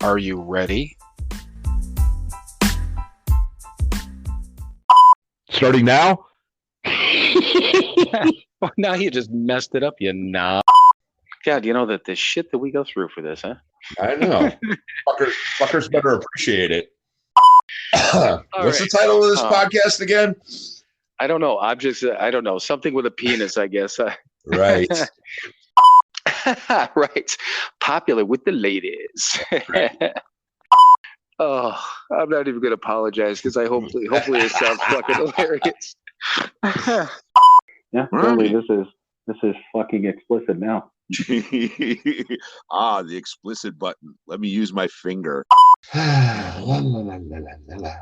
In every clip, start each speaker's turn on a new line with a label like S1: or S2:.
S1: Are you ready?
S2: Starting now?
S1: Well, now you just messed it up, you knob. God, you know that the shit that we go through for this, huh?
S2: I know. Fuckers better appreciate it. What's the title of this podcast again?
S1: I don't know. Objects, I don't know. Something with a penis, I guess.
S2: Right.
S1: Right. Popular with the ladies.
S2: Right.
S1: Oh, I'm not even going to apologize because hopefully it sounds fucking hilarious.
S3: Yeah, totally. This is fucking explicit now.
S4: The explicit button. Let me use my finger.
S2: La, la, la, la, la, la.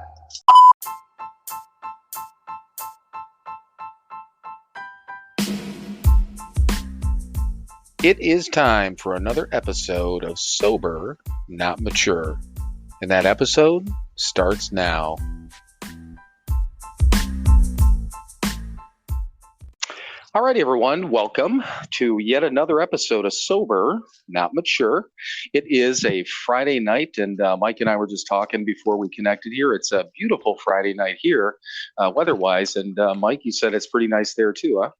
S1: It is time for another episode of Sober, Not Mature. And that episode starts now. All right, everyone. Welcome to yet another episode of Sober, Not Mature. It is a Friday night, and Mike and I were just talking before we connected here. It's a beautiful Friday night here, weather-wise. And Mike, you said it's pretty nice there too, huh?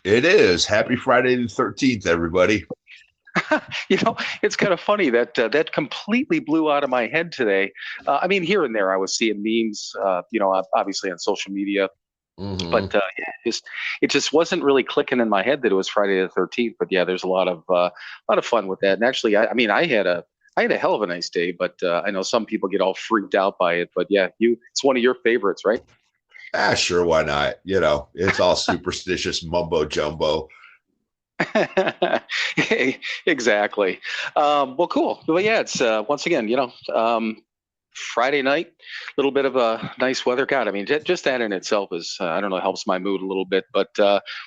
S2: It is. Happy Friday the 13th, everybody.
S1: You know, it's kind of funny that that completely blew out of my head today. I mean, here and there I was seeing memes, obviously on social media.
S2: Mm-hmm.
S1: But it just wasn't really clicking in my head that it was Friday the 13th. But yeah, there's a lot of fun with that. And actually, I had a hell of a nice day. But I know some people get all freaked out by it. But yeah, it's one of your favorites, right?
S2: Sure, why not? You know, it's all superstitious mumbo jumbo.
S1: Exactly. Well, cool. Well, yeah, it's once again, Friday night, a little bit of a nice weather. God, I mean, just that in itself is, I don't know, helps my mood a little bit. But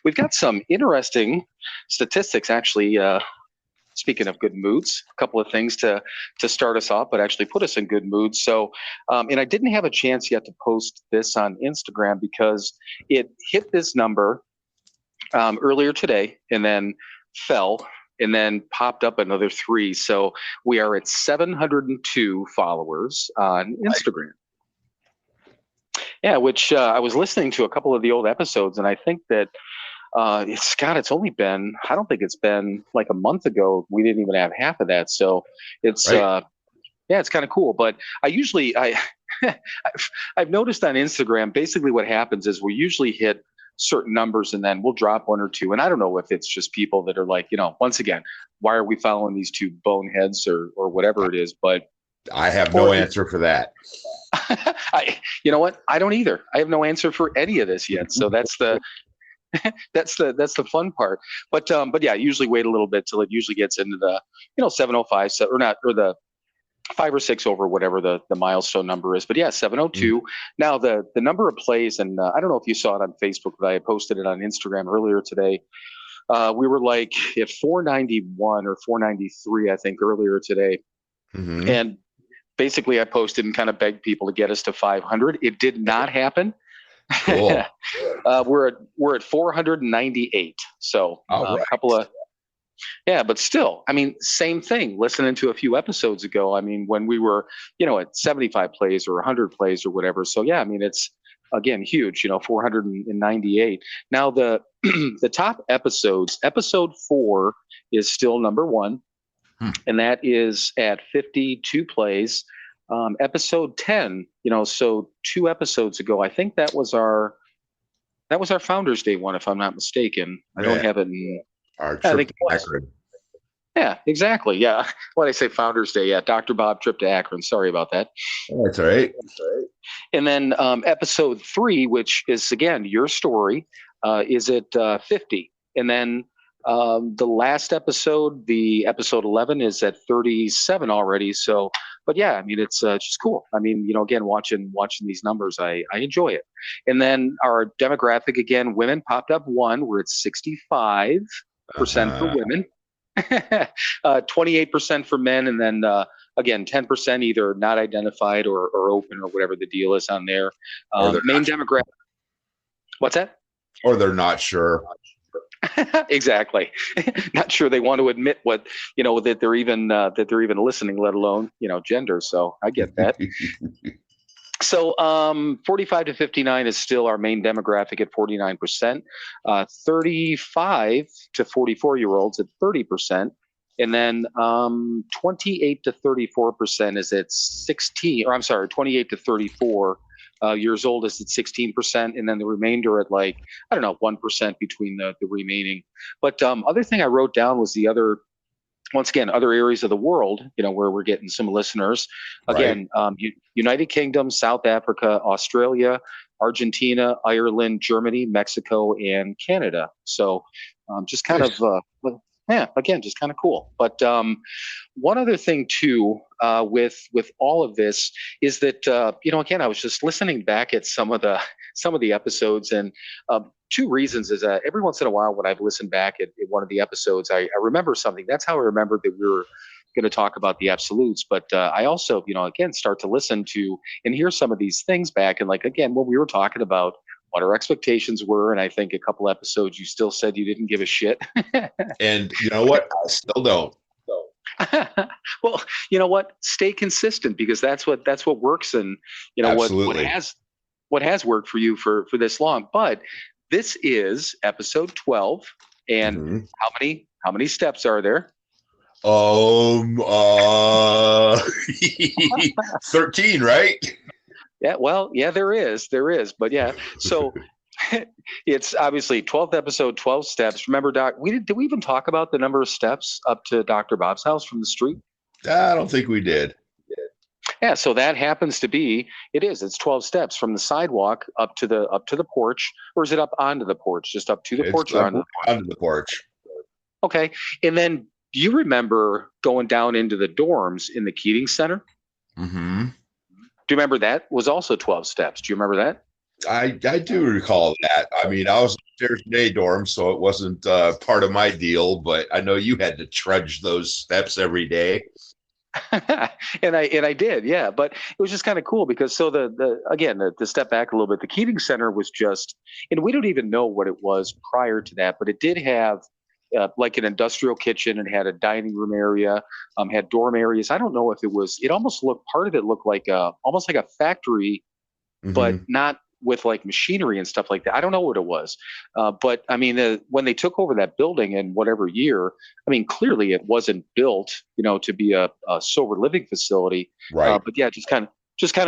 S1: we've got some interesting statistics, actually. Speaking of good moods, a couple of things to start us off, but actually put us in good moods. So, and I didn't have a chance yet to post this on Instagram because it hit this number earlier today and then fell and then popped up another 3. So we are at 702 followers on Instagram. Yeah, which I was listening to a couple of the old episodes, and I think that it's only been, I don't think it's been like a month ago. We didn't even have half of that. So it's,
S2: right.
S1: It's kind of cool. But I've noticed on Instagram, basically what happens is we usually hit certain numbers and then we'll drop 1 or 2. And I don't know if it's just people that are like, once again, why are we following these 2 boneheads or whatever it is? But
S2: I have no answer for that.
S1: You know what? I don't either. I have no answer for any of this yet. So that's the fun part. But yeah, I usually wait a little bit till it usually gets into the 705 or the 5 or 6 over whatever the milestone number is. But yeah, 702. Now the number of plays, and I don't know if you saw it on Facebook, but I posted it on Instagram earlier today. We were like at 491 or 493, I think, earlier today.
S2: Mm-hmm.
S1: And basically I posted and kind of begged people to get us to 500. It did not happen.
S2: Cool.
S1: We're at 498. So
S2: right.
S1: a couple of, yeah, but still, I mean, same thing. Listening to a few episodes ago, I mean, when we were, at 75 plays or 100 plays or whatever. So yeah, I mean, it's again huge. 498. Now the the top episodes. Episode 4 is still number 1, and that is at 52 plays. Episode 10, so 2 episodes ago, I think that was our Founders Day one, if I'm not mistaken. I don't have it in
S2: our trip to Akron.
S1: Yeah, exactly. Yeah. When I say Founders Day, yeah, Dr. Bob trip to Akron. Sorry about that.
S2: That's all right.
S1: And then episode 3, which is again your story, is at 50. And then the last episode, the episode 11, is at 37 already. So, but yeah, I mean, it's just cool. I mean, again, watching these numbers, I enjoy it. And then our demographic, again, women popped up 1. We're at 65% for women, 28% for men, and then again, 10% either not identified or open or whatever the deal is on there. Main demographic. What's that?
S2: Or they're not sure.
S1: Exactly. Not sure they want to admit what, that they're even listening, let alone, gender. So I get that. So 45 to 59 is still our main demographic at 49%. 35 to 44-year-olds at 30%. And then 28 to 34% is at 16, or I'm sorry, 28 to 34 years old is at 16%. And then the remainder at 1% between the remaining. But other thing I wrote down was once again, other areas of the world, where we're getting some listeners. Again, right. United Kingdom, South Africa, Australia, Argentina, Ireland, Germany, Mexico, and Canada. So just kind of, again, just kind of cool. But one other thing too, with all of this is that, again, I was just listening back at some of the episodes, and two reasons is that every once in a while when I've listened back at one of the episodes, I remember something. That's how I remembered that we were going to talk about the absolutes. But I also, again, start to listen to and hear some of these things back. And again, when we were talking about what our expectations were, and I think a couple episodes you still said you didn't give a shit.
S2: And you know what? I still don't.
S1: Well, you know what? Stay consistent, because that's what works, and what has worked for you for this long. But this is episode 12, and how many steps are there?
S2: 13, right?
S1: Yeah, well, yeah, there is, but yeah. So it's obviously 12th episode, 12 steps. Remember, Doc, did we even talk about the number of steps up to Dr. Bob's house from the street?
S2: I don't think we did.
S1: Yeah, so that happens to be, it's 12 steps from the sidewalk up to the porch, or is it up onto the porch? Just up to the porch or onto
S2: the porch?
S1: Okay. And then do you remember going down into the dorms in the Keating Center?
S2: Mm-hmm.
S1: Do you remember that was also 12 steps? Do you remember that?
S2: I do recall that. I mean, I was upstairs in a dorm, so it wasn't part of my deal, but I know you had to trudge those steps every day.
S1: and I did, yeah. But it was just kind of cool because to step back a little bit, the Keating Center was just, and we don't even know what it was prior to that, but it did have like an industrial kitchen, and had a dining room area, had dorm areas. I don't know if it almost looked, part of it looked like almost like a factory, but not with like machinery and stuff like that. I don't know what it was. But I mean, when they took over that building in whatever year, I mean, clearly it wasn't built, to be a sober living facility.
S2: Right.
S1: But yeah, just kind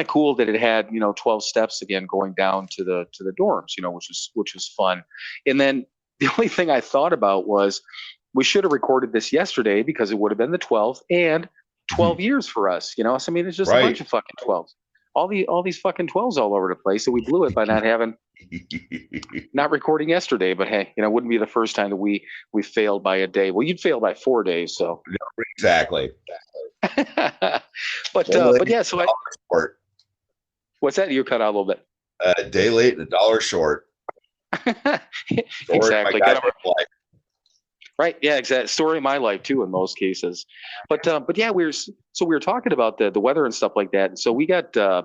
S1: of cool that it had, 12 steps again, going down to the dorms, which was fun. And then the only thing I thought about was we should have recorded this yesterday, because it would have been the 12th, and 12 years for us, So I mean, it's just a bunch of fucking 12s. All these fucking 12s all over the place. So we blew it by not recording yesterday. But hey, it wouldn't be the first time that we failed by a day. Well, you'd fail by 4 days. So
S2: exactly.
S1: but yeah. So what's that? You cut out a little bit.
S2: A day late, $1 short.
S1: Exactly. Right. Yeah, exactly. Story of my life too, in most cases. But yeah, we were talking about the weather and stuff like that. And so we got, I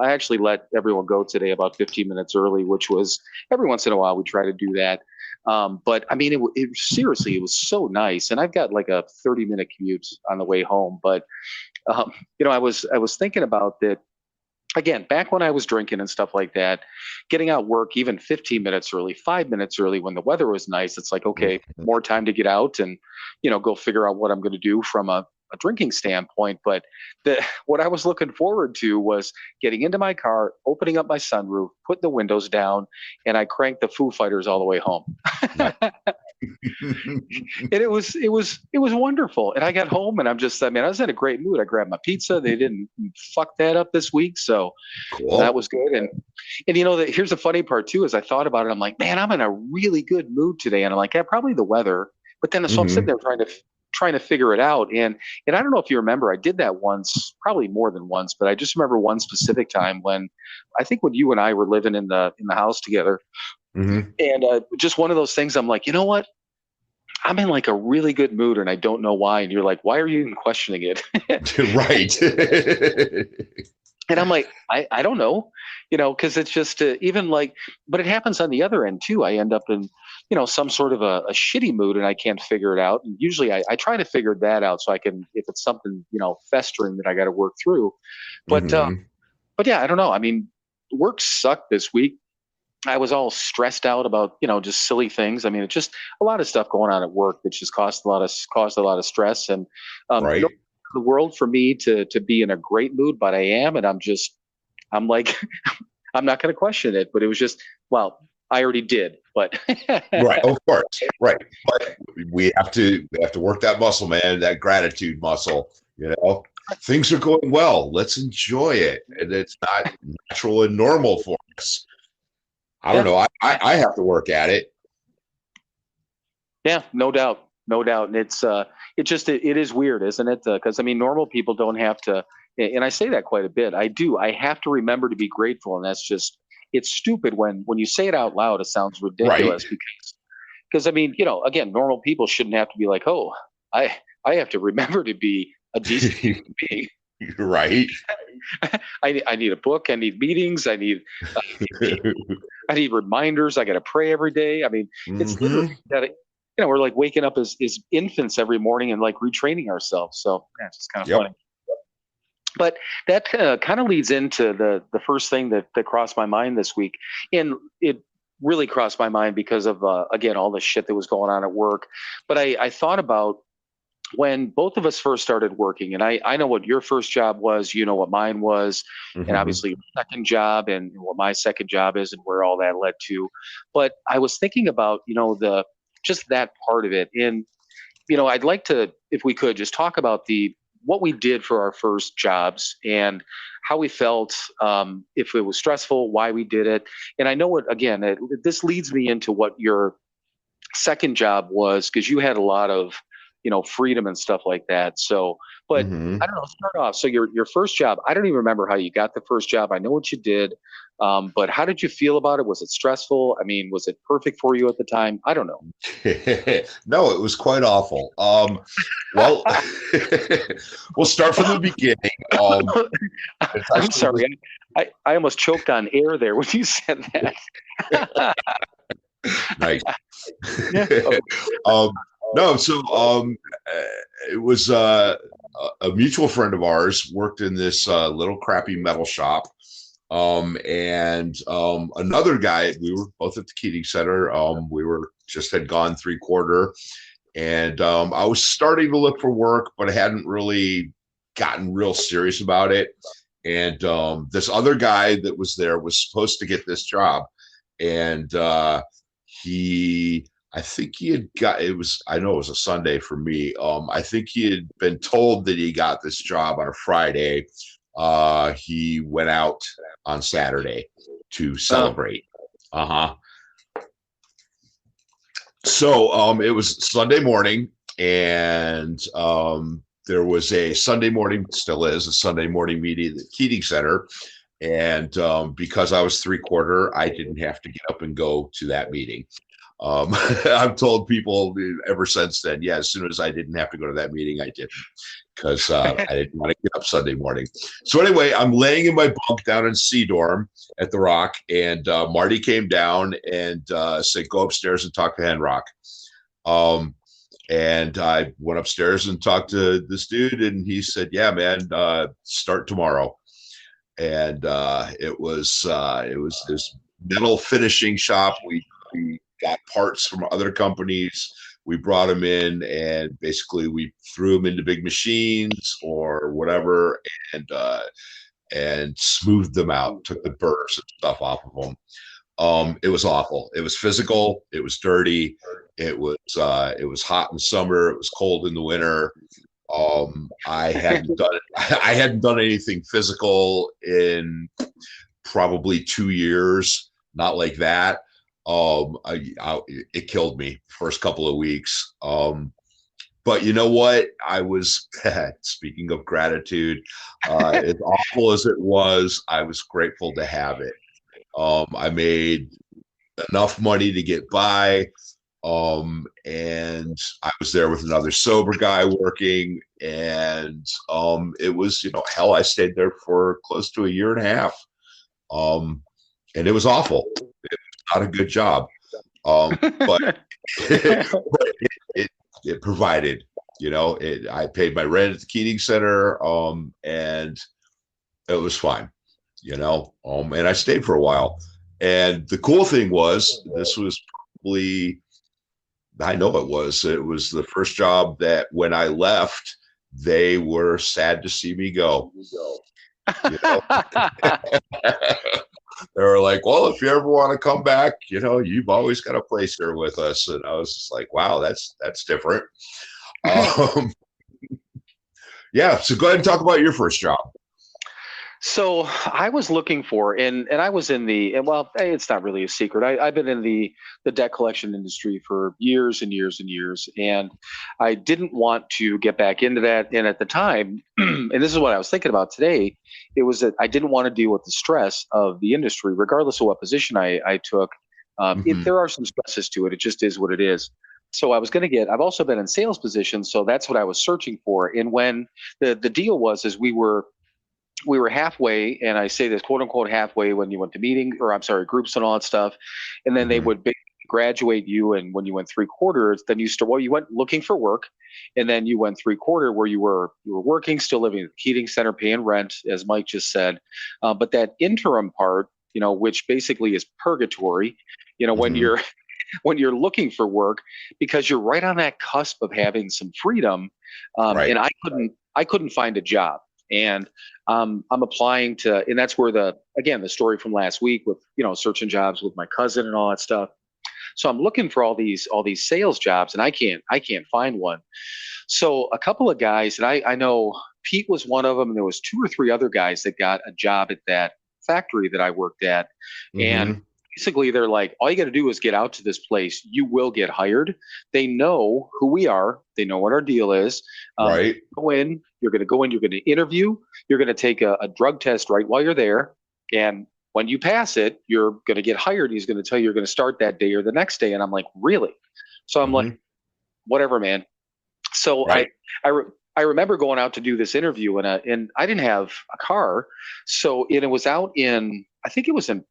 S1: actually let everyone go today about 15 minutes early, which was, every once in a while we try to do that. But I mean, it seriously, it was so nice. And I've got like a 30-minute commute on the way home. But, I was thinking about that. Again, back when I was drinking and stuff like that, getting out work even 15 minutes early, 5 minutes early when the weather was nice, it's like, okay, more time to get out and, go figure out what I'm going to do from a drinking standpoint. But what I was looking forward to was getting into my car, opening up my sunroof, putting the windows down, and I cranked the Foo Fighters all the way home. And it was wonderful. And I got home, and I was in a great mood. I grabbed my pizza. They didn't fuck that up this week. So cool. That was good. And here's the funny part too, is I thought about it. I'm like, man, I'm in a really good mood today. And I'm like, yeah, probably the weather. But then so I'm sitting there trying to figure it out. And I don't know if you remember, I did that once, probably more than once, but I just remember one specific time when you and I were living in the house together. And just one of those things, I'm like, you know what? I'm in like a really good mood, and I don't know why. And you're like, why are you even questioning it?
S2: Right.
S1: And I'm like, I don't know, because it's just even like, but it happens on the other end too. I end up in, some sort of a shitty mood and I can't figure it out. And usually I try to figure that out so I can, if it's something, festering that I got to work through. But,
S2: Mhm.
S1: but yeah, I don't know. I mean, work sucked this week. I was all stressed out about, just silly things. I mean, it's just a lot of stuff going on at work that just caused a lot of stress. And no,
S2: Right.
S1: the world for me to be in a great mood, but I am, and I'm like, I'm not going to question it. But it was just, well, I already did, but
S2: Right. Of course. Right. But we have to work that muscle, man, that gratitude muscle, Things are going well. Let's enjoy it. And it's not natural and normal for us. I don't
S1: yeah,
S2: know. I have to work at it.
S1: yeah, no doubt, no doubt. And it is weird, isn't it? Because I mean, normal people don't have to, and I say that quite a bit. I do. I have to remember to be grateful, and it's stupid when you say it out loud. It sounds
S2: Right.
S1: ridiculous because I mean, again, normal people shouldn't have to be like, oh, I I have to remember to be a decent human being.
S2: Right.
S1: I need a book. I need meetings. I need reminders. I got to pray every day. I mean, it's literally
S2: Hmm.
S1: that. We're like waking up as infants every morning and like retraining ourselves. So yeah, it's just kind of
S2: Yep.
S1: funny. But that kind of leads into the first thing that crossed my mind this week, and it really crossed my mind because of again all the shit that was going on at work. But I thought about when both of us first started working, and I know what your first job was, you know what mine was, and
S2: Hmm.
S1: obviously your second job and what my second job is and where all that led to. But I was thinking about, the just that part of it. And, I'd like to, if we could, just talk about the what we did for our first jobs and how we felt, if it was stressful, why we did it. And I know this leads me into what your second job was because you had a lot of freedom and stuff like that. So but I
S2: Hmm.
S1: don't know, start off. So your first job, I don't even remember how you got the first job. I know what you did, but how did you feel about it? Was it stressful? I mean, was it perfect for you at the time? I don't know.
S2: No, it was quite awful. Well, we'll start from the beginning. It's
S1: I'm
S2: actually
S1: sorry, I almost choked on air there when you said that.
S2: nice.
S1: Yeah, okay.
S2: um, no, so it was a mutual friend of ours worked in this little crappy metal shop. And another guy, we were both at the Keating Center. We were just had gone 3/4, and I was starting to look for work, but I hadn't really gotten real serious about it. And this other guy that was there was supposed to get this job, and he I think he had got it was I know it was a Sunday for me. I think he had been told that he got this job on a Friday. He went out on Saturday to
S1: uh,
S2: celebrate. Uh-huh. So it was Sunday morning, and there was a Sunday morning, still is a Sunday morning meeting at the Keating Center. And because I was 3/4, I didn't have to get up and go to that meeting. I've told people ever since then, yeah, as soon as I didn't have to go to that meeting, I didn't because I didn't want to get up Sunday morning. So anyway, I'm laying in my bunk down in C dorm at the Rock, and Marty came down and said, "Go upstairs and talk to Henrock." Um, and I went upstairs and talked to this dude, and he said, "Yeah, man, start tomorrow." And it was this metal finishing shop. We got parts from other companies. We brought them in, and basically we threw them into big machines or whatever, and smoothed them out. Took the burrs and stuff off of them. It was awful. It was physical. It was dirty. It was hot in summer. It was cold in the winter. I hadn't done I hadn't done anything physical in probably 2 years. Not like that. It killed me first couple of weeks. But you know what? I was speaking of gratitude. As awful as it was, I was grateful to have it. I made enough money to get by. And I was there with another sober guy working, and it was, hell, I stayed there for close to a year and a half. Um, and it was awful. It was not a good job. But, but it provided, I paid my rent at the Keating Center, and it was fine, and I stayed for a while. And the cool thing was, this was probably, I know it was the first job that when I left, they were sad to see me go. They were like, well, if you ever want to come back, you've always got a place here with us. And I was just like, wow, that's different. Yeah. So go ahead and talk about your first job.
S1: So I was looking for, and I was in well, hey, it's not really a secret. I've been in the debt collection industry for years and years and years, and I didn't want to get back into that. And at the time, and this is what I was thinking about today, it was that I didn't want to deal with the stress of the industry, regardless of what position I took. There are some stresses to it. It just is what it is. So I was going to I've also been in sales positions, so that's what I was searching for. And when the deal was, is we were halfway, and I say this quote unquote halfway, when you went to groups and all that stuff, and then they would graduate you. And when you went 3/4, then you went looking for work, and then you went 3/4 where you were working, still living at the Keating Center, paying rent, as Mike just said. But that interim part, which basically is purgatory, when you're looking for work, because you're right on that cusp of having some freedom.
S2: Right.
S1: And I couldn't find a job. And I'm applying to, and that's where the story from last week with, searching jobs with my cousin and all that stuff. So I'm looking for all these sales jobs, and I can't find one. So a couple of guys, and I know Pete was one of them, and there was 2 or 3 other guys that got a job at that factory that I worked at. And basically they're like, all you got to do is get out to this place. You will get hired. They know who we are. They know what our deal is.
S2: Right.
S1: You're going to go in, you're going to interview, you're going to take a drug test right while you're there. And when you pass it, you're going to get hired. He's going to tell you you're going to start that day or the next day. And I'm like, really? So I'm like, whatever, man. So right. I remember going out to do this interview, and I didn't have a car. So it was out I think it was in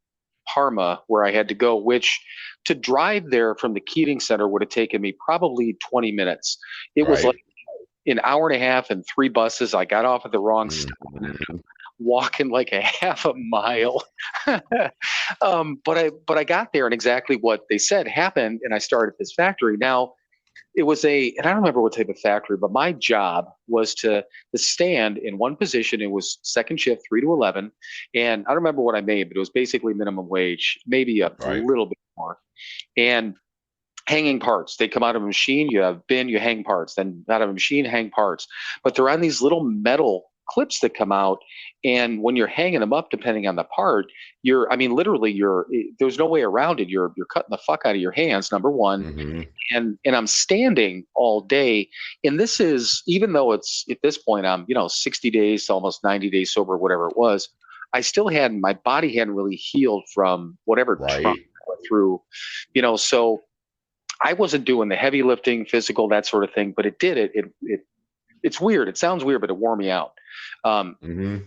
S1: Parma where I had to go, which to drive there from the Keating Center would have taken me probably 20 minutes. It was like an hour and a half and 3 buses. I got off at the wrong stop, walking like a half a mile. But I got there, and exactly what they said happened, and I started this factory. Now, it was and I don't remember what type of factory, but my job was to stand in one position. It was second shift, 3 to 11. And I don't remember what I made, but it was basically minimum wage, maybe a little bit more. And hanging parts, they come out of a machine, you have bin, you hang parts, then out of a machine, hang parts. But they're on these little metal clips that come out, and when you're hanging them up, depending on the part, literally there's no way around it. You're cutting the fuck out of your hands, number one. And I'm standing all day, and this is, even though it's at this point I'm 60 days to almost 90 days sober, whatever it was, I still my body hadn't really healed from whatever trauma I went through, so I wasn't doing the heavy lifting, physical, that sort of thing, but it did it. It's weird. It sounds weird, but it wore me out. And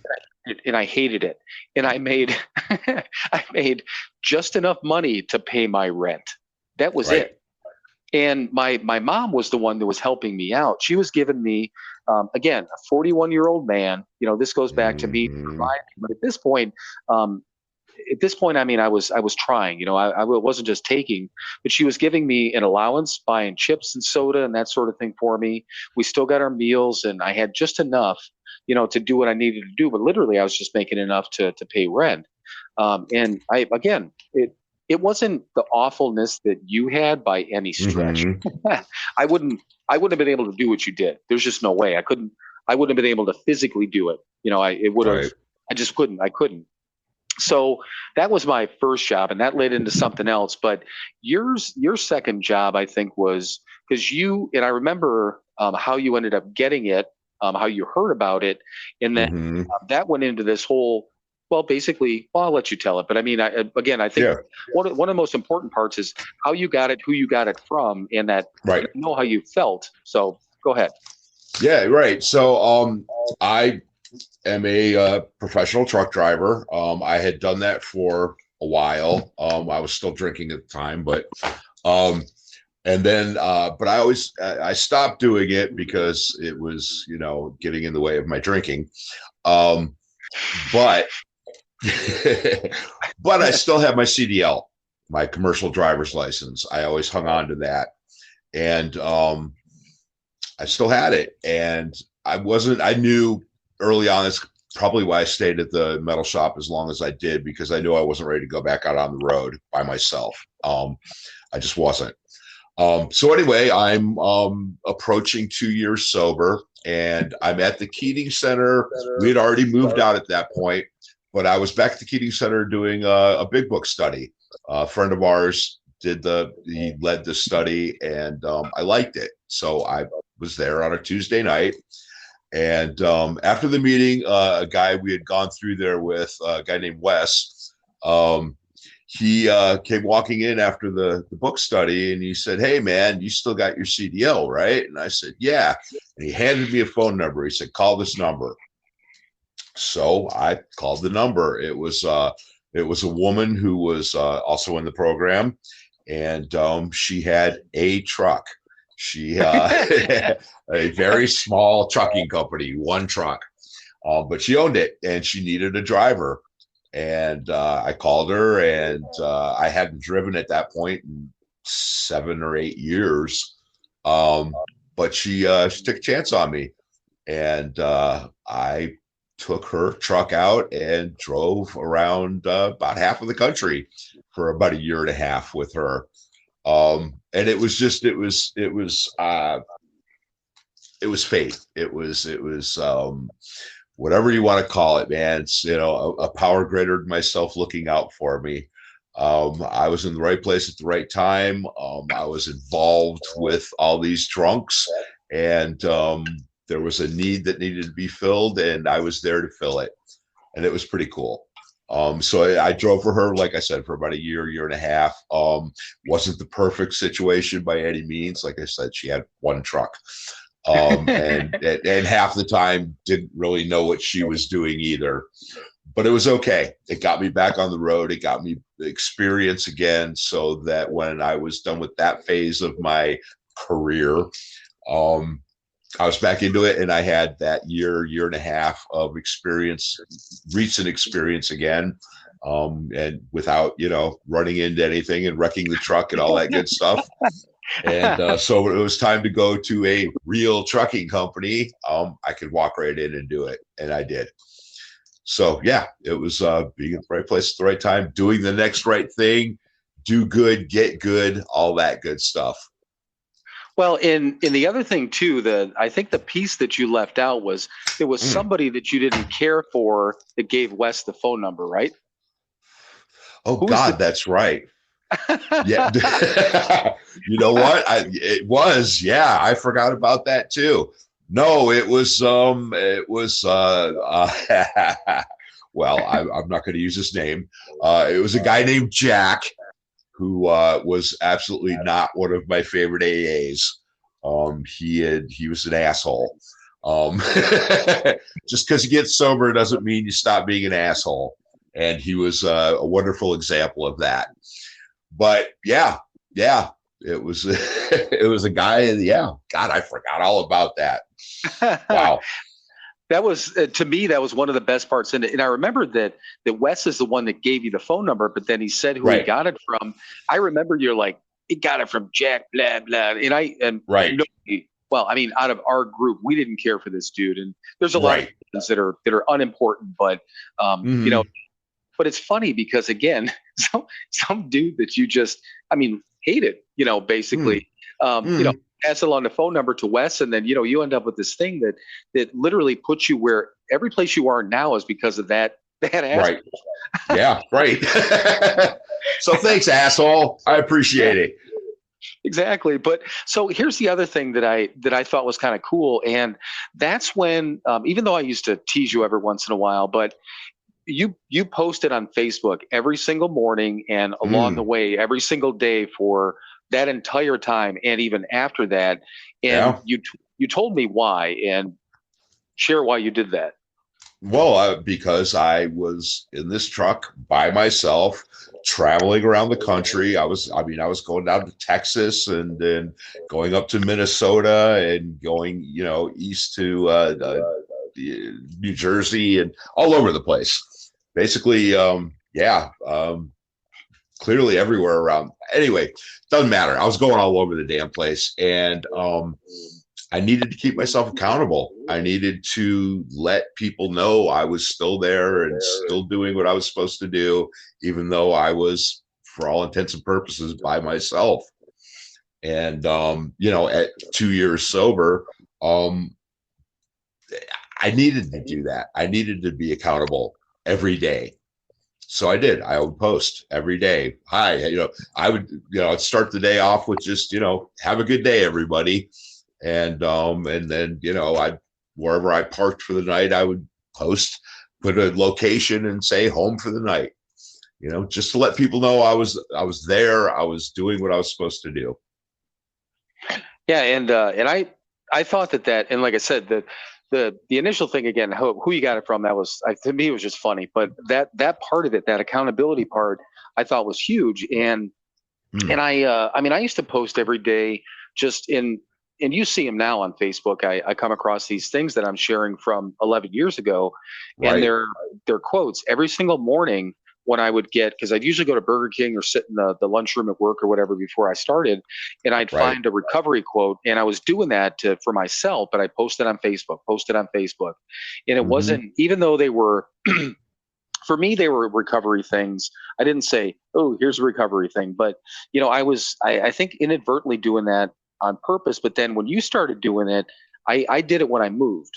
S1: I hated it. And I made I made just enough money to pay my rent. That was it. And my mom was the one that was helping me out. She was giving me, again, a 41-year-old man. This goes back to me providing. But at this point, I was trying. I wasn't just taking, but she was giving me an allowance, buying chips and soda and that sort of thing for me. We still got our meals, and I had just enough, to do what I needed to do. But literally, I was just making enough to pay rent. And it wasn't the awfulness that you had by any stretch. I wouldn't have been able to do what you did. There's just no way. I wouldn't have been able to physically do it. It would have. I just couldn't. I couldn't. So that was my first job, and that led into something else. But your second job, I think, was because I remember how you ended up getting it, how you heard about it, and then that went into this whole. Well, basically, I'll let you tell it. But I think one of the most important parts is how you got it, who you got it from, and that you know how you felt. So go ahead.
S2: Yeah, right. So I am a professional truck driver. I had done that for a while. I was still drinking at the time, but And then, but I stopped doing it because it was, getting in the way of my drinking. But, but I still have my CDL, my commercial driver's license. I always hung on to that. And, I still had it. And I knew early on, it's probably why I stayed at the metal shop as long as I did, because I knew I wasn't ready to go back out on the road by myself. I just wasn't. So anyway, I'm approaching 2 years sober, and I'm at the Keating Center. We had already moved out at that point, but I was back at the Keating Center doing a big book study. A friend of ours he led the study, and I liked it. So I was there on a Tuesday night. And after the meeting, a guy we had gone through there with, a guy named Wes, he came walking in after the book study, and he said, "Hey, man, you still got your CDL, right?" And I said, "Yeah." And he handed me a phone number. He said, "Call this number." So I called the number. It was a woman who was also in the program, and she had a truck. She a very small trucking company, one truck, but she owned it, and she needed a driver. And I called her, and I hadn't driven at that point in 7 or 8 years, but she took a chance on me, and I took her truck out and drove around about half of the country for about a year and a half with her. And it was fate. It was whatever you want to call it, man. It's, a power greater than myself looking out for me. I was in the right place at the right time. I was involved with all these drunks, and there was a need that needed to be filled, and I was there to fill it. And it was pretty cool. So I drove for her, like I said, for about a year and a half. Wasn't the perfect situation by any means. Like I said, she had one truck. And half the time didn't really know what she was doing either, but it was okay. It got me back on the road. It got me the experience again, so that when I was done with that phase of my career, I was back into it, and I had that year and a half of experience, recent experience again, and without, running into anything and wrecking the truck and all that good stuff. And so it was time to go to a real trucking company. I could walk right in and do it, and I did. So yeah, it was being at the right place at the right time, doing the next right thing, do good, get good, all that good stuff.
S1: Well, in the other thing too, I think the piece that you left out was there was somebody that you didn't care for that gave Wes the phone number, right?
S2: Oh, God, that's right. Yeah. You know what? It was, yeah, I forgot about that too. No, it was well, I'm not going to use his name. It was a guy named Jack, who was absolutely not one of my favorite AAs. He was an asshole. Just because you get sober doesn't mean you stop being an asshole. And he was a wonderful example of that. But yeah, it was it was a guy, and yeah, God, I forgot all about that. Wow.
S1: That was to me, that was one of the best parts in it. And I remember that Wes is the one that gave you the phone number, but then he said who he got it from. I remember you're like, he got it from Jack, blah blah. And
S2: right.
S1: Nobody, well, I mean, out of our group, we didn't care for this dude, and there's a lot of things that are unimportant, but But it's funny because, again, some dude that you just, hated, basically, pass along the phone number to Wes, and then, you end up with this thing that literally puts you where every place you are now is because of that asshole.
S2: Right. Yeah, right. So thanks, asshole. I appreciate it.
S1: Exactly. But so here's the other thing that I thought was kind of cool. And that's when, even though I used to tease you every once in a while, but you posted on Facebook every single morning and along the way every single day for that entire time, and even after that. And you told me why, and share why you did that.
S2: Well, because I was in this truck by myself, traveling around the country. I was going down to Texas and then going up to Minnesota and going, east to New Jersey and all over the place. Basically, clearly everywhere around. Anyway, doesn't matter. I was going all over the damn place, and I needed to keep myself accountable. I needed to let people know I was still there and still doing what I was supposed to do, even though I was, for all intents and purposes, by myself. And at 2 years sober, I needed to do that. I needed to be accountable every day. So I did. I would post every day. Hi, I would, I'd start the day off with just, have a good day, everybody. And then, I wherever I parked for the night, I would post, put a location and say home for the night, just to let people know I was there. I was doing what I was supposed to do.
S1: Yeah. And I thought that, and like I said, the initial thing again, who you got it from, that was, to me, it was just funny, but that part of it, that accountability part, I thought was huge. And I used to post every day just and you see them now on Facebook. I come across these things that I'm sharing from 11 years ago, and
S2: Right.
S1: they're quotes every single morning when I would get, because I'd usually go to Burger King or sit in the lunchroom at work or whatever before I started, and I'd
S2: Right.
S1: find a recovery quote, and I was doing that for myself, but I posted on Facebook, and it wasn't, even though they were. For me, they were recovery things. I didn't say, "Oh, here's a recovery thing," but I think inadvertently doing that on purpose. But then when you started doing it, I did it when I moved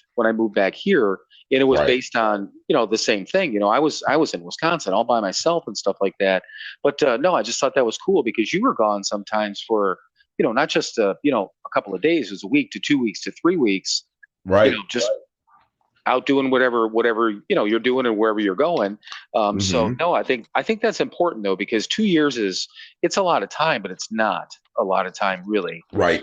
S1: back here, and it was
S2: Right.
S1: based on the same thing. I was in Wisconsin all by myself and stuff like that. But no, I just thought that was cool because you were gone sometimes for not just a couple of days, it was a week to 2 weeks to 3 weeks.
S2: Right.
S1: Just out doing whatever you're doing and wherever you're going. So
S2: Mhm.
S1: no, I think that's important though, because 2 years it's a lot of time, but it's not a lot of time really,
S2: Right.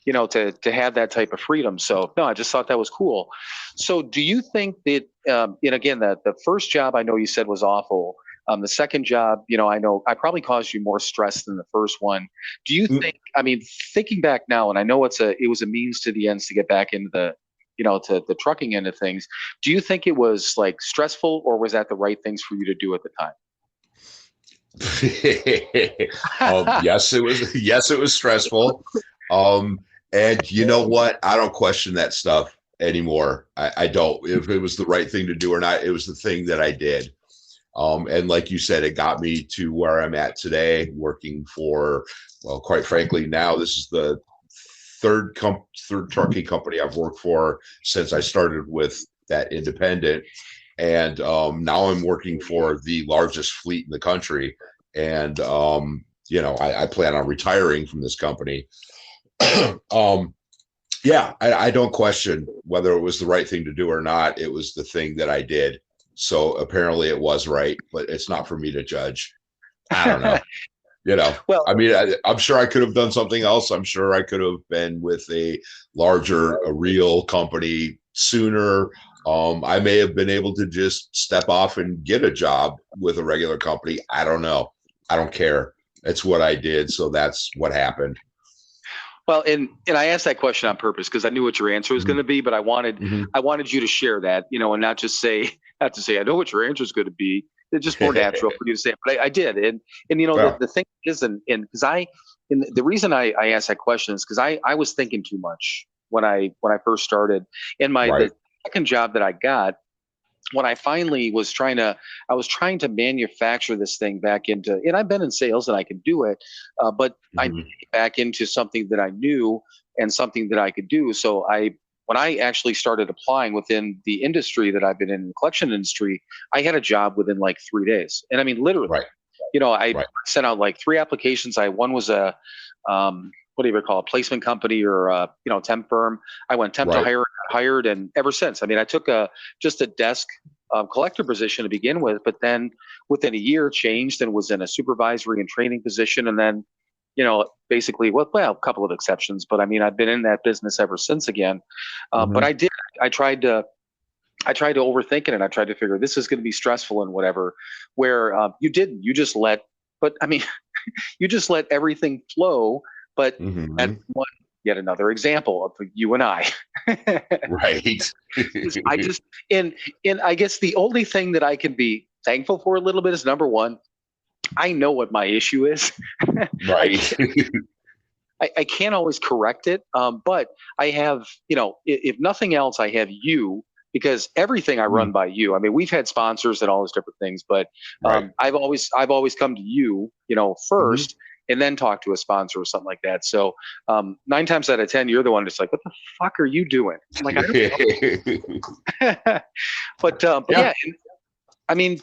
S1: to have that type of freedom. So no, I just thought that was cool. So do you think that, and again, that the first job I know you said was awful. The second job, I know I probably caused you more stress than the first one. Do you
S2: Mm.
S1: think, thinking back now, and I know it was a means to the ends to get back into to the trucking end of things. Do you think it was like stressful, or was that the right things for you to do at the time?
S2: Yes, it was. Yes, it was stressful. And you know what? I don't question that stuff anymore. I don't. If it was the right thing to do or not, it was the thing that I did. And like you said, it got me to where I'm at today, working for, well, quite frankly, now this is the third trucking company I've worked for since I started with that independent. And now I'm working for the largest fleet in the country. And, I plan on retiring from this company. um, yeah, I don't question whether it was the right thing to do or not. It was the thing that I did. So apparently it was right, but it's not for me to judge. I don't know.
S1: Well,
S2: I'm sure I could have done something else. I'm sure I could have been with a real company sooner. I may have been able to just step off and get a job with a regular company. I don't know. I don't care. It's what I did. So that's what happened.
S1: well, and I asked that question on purpose because I knew what your answer was going to be, but I wanted
S2: Mhm.
S1: I wanted you to share that, and not just say not to say I know what your answer is going to be. It's just more natural for you to say it. But I did, and
S2: Well,
S1: the thing is, and because and the reason I asked that question is because I was thinking too much when I first started, and the
S2: right,
S1: second job that I got, when I finally I was trying to manufacture this thing back into, and I've been in sales and I can do it, but I needed
S2: Mhm.
S1: to get back into something that I knew and something that I could do. So when I actually started applying within the industry that I've been in, the collection industry, I had a job within like 3 days. And literally,
S2: Right,
S1: I
S2: right,
S1: sent out like three applications. One was what do you call a placement company or temp firm. I went temp to
S2: right.
S1: hire, got hired, and ever since. I took just a desk collector position to begin with, but then within a year changed and was in a supervisory and training position, and then basically, a couple of exceptions, but I've been in that business ever since again. But
S2: Mhm.
S1: I tried to I tried to overthink it, and I tried to figure this is going to be stressful and whatever. Where you didn't, you just let. But I mean, you just let everything flow. But that's
S2: Hmm.
S1: one yet another example of you and I.
S2: Right.
S1: I just and I guess the only thing that I can be thankful for a little bit is number one, I know what my issue is. I
S2: Right.
S1: can't I can't always correct it, but I have, if nothing else, I have you because everything I run
S2: Mm,
S1: by you. I mean, we've had sponsors and all those different things, but
S2: right.
S1: I've always come to you,
S2: Hmm.
S1: first, and then talk to a sponsor or something like that. So 9 times out of 10, you're the one that's like, "What the fuck are you doing?" I'm like, "I don't know," but
S2: Yeah.
S1: yeah, and, I mean,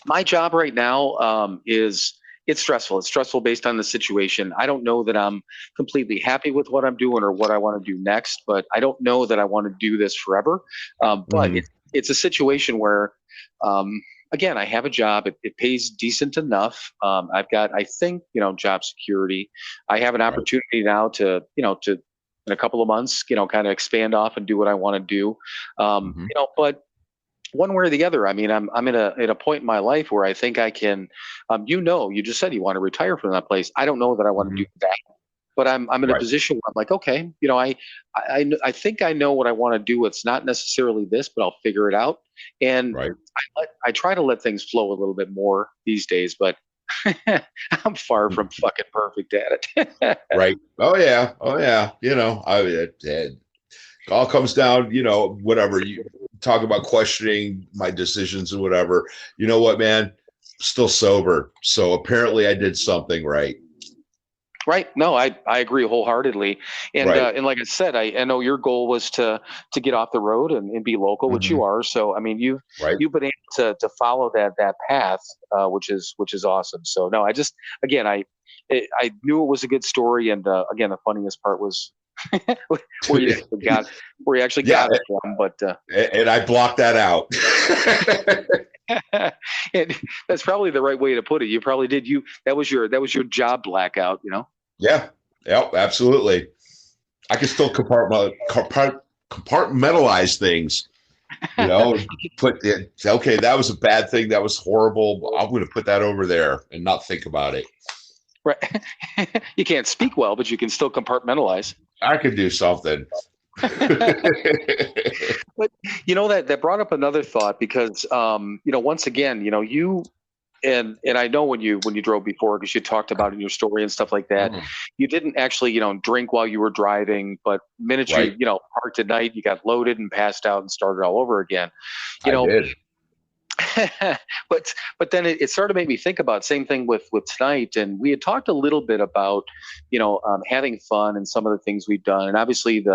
S1: my job right now is it's stressful. It's stressful based on the situation. I don't know that I'm completely happy with what I'm doing or what I want to do next, but I don't know that I want to do this forever. But
S2: Hmm.
S1: it's a situation where, um, again, I have a job. It pays decent enough. I've got, I think, job security. I have an
S2: Right.
S1: opportunity now to in a couple of months, kind of expand off and do what I want to do.
S2: Hmm.
S1: But one way or the other. I mean, I'm at a point in my life where I think I can. You just said you want to retire from that place. I don't know that I want to
S2: Hmm.
S1: do that, but I'm in a
S2: Right.
S1: position where I'm like, okay, I think I know what I want to do. It's not necessarily this, but I'll figure it out. And
S2: Right.
S1: I try to let things flow a little bit more these days, but I'm far from fucking perfect at it.
S2: Right. Oh yeah. Oh yeah. It all comes down, whatever you talk about questioning my decisions and whatever. You know what, man? Still sober. So apparently I did something right.
S1: Right. No, I agree wholeheartedly. And
S2: Right.
S1: and like I said, I know your goal was to get off the road and be local, which
S2: Hmm.
S1: you are. So I mean,
S2: Right.
S1: you've been able to follow that path, which is awesome. So no, I just again I knew it was a good story, and again the funniest part was where you actually got where you actually
S2: Yeah.
S1: got it from. But
S2: And I blocked that out.
S1: and that's probably the right way to put it. You probably did. That was your job blackout.
S2: Yeah. Yep. Absolutely. I can still compartmentalize things, put it, okay, that was a bad thing. That was horrible. I'm going to put that over there and not think about it.
S1: Right. You can't speak well, but you can still compartmentalize.
S2: I could do something.
S1: But that brought up another thought because once again, you and I know when you drove before because you talked about in your story and stuff like that,
S2: Mm,
S1: you didn't actually drink while you were driving, but minute
S2: right.
S1: you parked at night, you got loaded and passed out and started all over again. You
S2: I
S1: know,
S2: did.
S1: but then it started to make me think about same thing with tonight, and we had talked a little bit about having fun and some of the things we've done, and obviously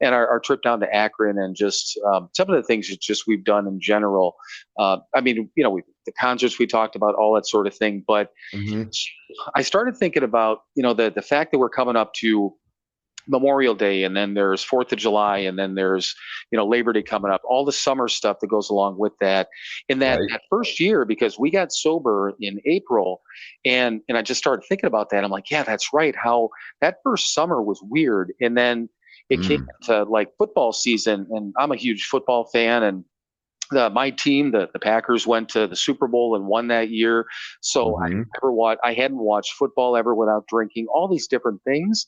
S1: our trip down to Akron and just some of the things that just we've done in general. I mean, the concerts we talked about, all that sort of thing, but
S2: Hmm.
S1: I started thinking about the fact that we're coming up to Memorial Day, and then there's Fourth of July, and then there's Labor Day coming up. All the summer stuff that goes along with that. In that
S2: Right.
S1: that first year, because we got sober in April, and I just started thinking about that. I'm like, yeah, that's right. How that first summer was weird, and then it came
S2: Mm,
S1: to like football season, and I'm a huge football fan, and my team, the Packers, went to the Super Bowl and won that year. So
S2: hmm.
S1: I hadn't watched football ever without drinking. All these different things.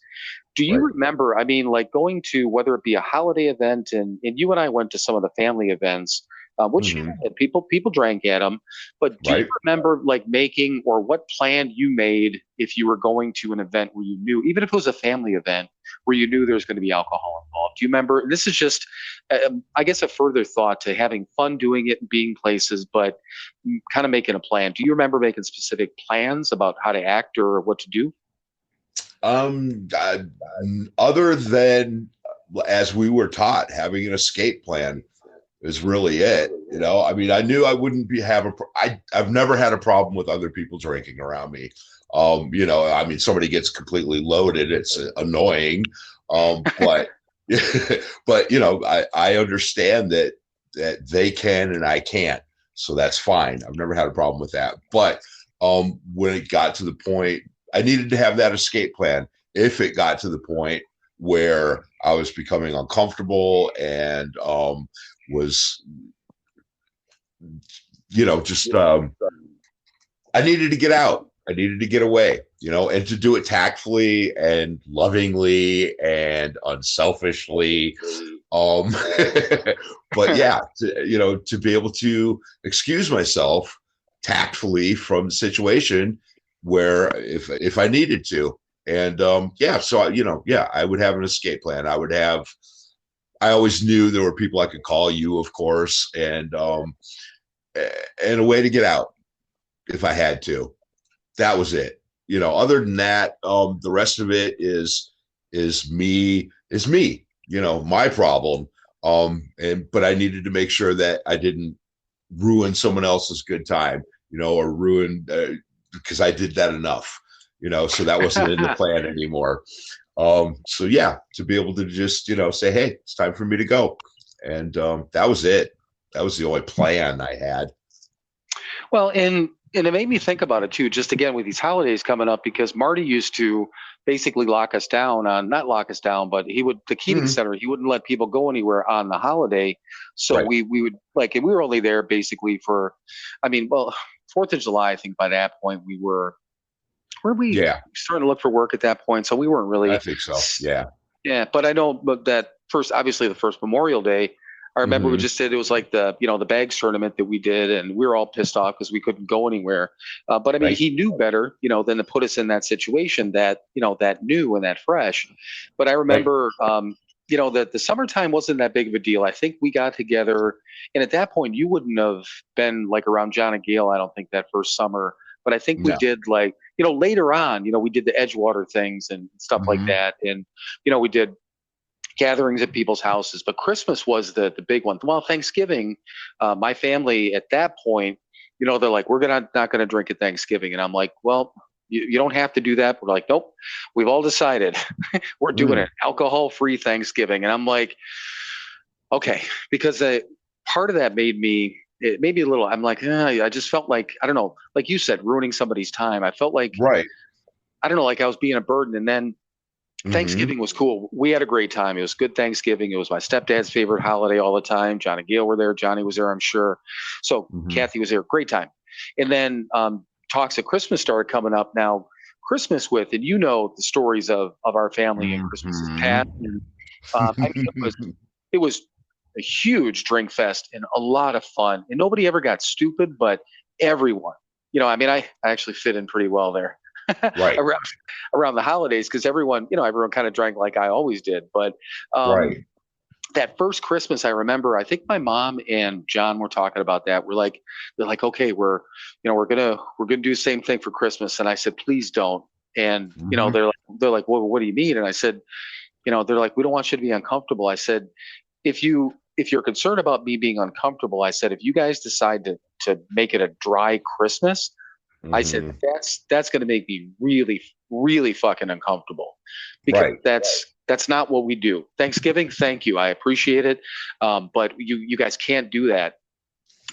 S1: Do you
S2: Right.
S1: remember? I mean, like going to whether it be a holiday event, and you and I went to some of the family events, which
S2: Hmm.
S1: people drank at them. But do you
S2: Right.
S1: remember like making or what plan you made if you were going to an event where you knew, even if it was a family event, where you knew there was going to be alcohol involved? Do you remember? This is just, I guess, a further thought to having fun doing it and being places, but kind of making a plan. Do you remember making specific plans about how to act or what to do?
S2: Um, uh, Other than as we were taught, having an escape plan is really it. I mean, I knew I wouldn't be have a. I've never had a problem with other people drinking around me. I mean, somebody gets completely loaded, it's annoying. But but I understand that they can and I can't, so that's fine. I've never had a problem with that. But when it got to the point, I needed to have that escape plan. If it got to the point where I was becoming uncomfortable and was just I needed to get out. I needed to get away, and to do it tactfully and lovingly and unselfishly. But yeah, to be able to excuse myself tactfully from the situation where if I needed to. And so I would have an escape plan. I always knew there were people I could call, you, of course, and a way to get out if I had to. That was it. Other than that, the rest of it is me, my problem. But I needed to make sure that I didn't ruin someone else's good time, or ruin, because I did that enough, so that wasn't in the plan anymore. So yeah, to be able to just, say, hey, it's time for me to go. And that was it. That was the only plan I had.
S1: Well, and it made me think about it too, just again with these holidays coming up, because Marty used to basically lock us down on, not lock us down, but the Keating Center, he wouldn't let people go anywhere on the holiday. So
S2: Right.
S1: we would and we were only there basically for, 4th of July, I think by that point were we
S2: Yeah,
S1: starting to look for work at that point. So we weren't really,
S2: I think so. Yeah.
S1: yeah, but I know, but that obviously the first Memorial Day, I remember we just did, it was like the bags tournament that we did, and we were all pissed off because we couldn't go anywhere. But I mean,
S2: Right.
S1: he knew better, than to put us in that situation that, that new and that fresh. But I remember, that the summertime wasn't that big of a deal. I think we got together, and at that point, you wouldn't have been like around John and Gail, I don't think, that first summer. But I think we
S2: No.
S1: did later on, we did the Edgewater things and stuff like that. And, we did gatherings at people's houses, but Christmas was the big one. Well, Thanksgiving, my family at that point, they're like, we're not gonna drink at Thanksgiving, and I'm like, well, you don't have to do that. We're like, nope, we've all decided we're doing it, alcohol-free Thanksgiving, and I'm like, okay, because part of that made me a little. I'm like, I just felt like, I don't know, like you said, ruining somebody's time. I felt like,
S2: Right.
S1: I don't know, like I was being a burden, and then Thanksgiving was cool. We had a great time. It was good Thanksgiving. It was my stepdad's favorite holiday all the time. John and Gail were there. Johnny was there, I'm sure. So Kathy was there. Great time. And then talks of Christmas started coming up. Now, Christmas and the stories of our family and Christmas's past. And, it was a huge drink fest and a lot of fun. And nobody ever got stupid, but everyone, I actually fit in pretty well there.
S2: Right.
S1: around the holidays, because everyone kind of drank like I always did. But
S2: Right.
S1: that first Christmas, I remember, I think my mom and John were talking about that. They're like, okay, we're gonna do the same thing for Christmas. And I said, please don't. And they're like, well, what do you mean? And I said, they're like, we don't want you to be uncomfortable. I said, if you're concerned about me being uncomfortable, I said, if you guys decide to make it a dry Christmas, I said, that's going to make me really, really fucking uncomfortable, because that's not what we do. Thanksgiving, thank you, I appreciate it, but you guys can't do that.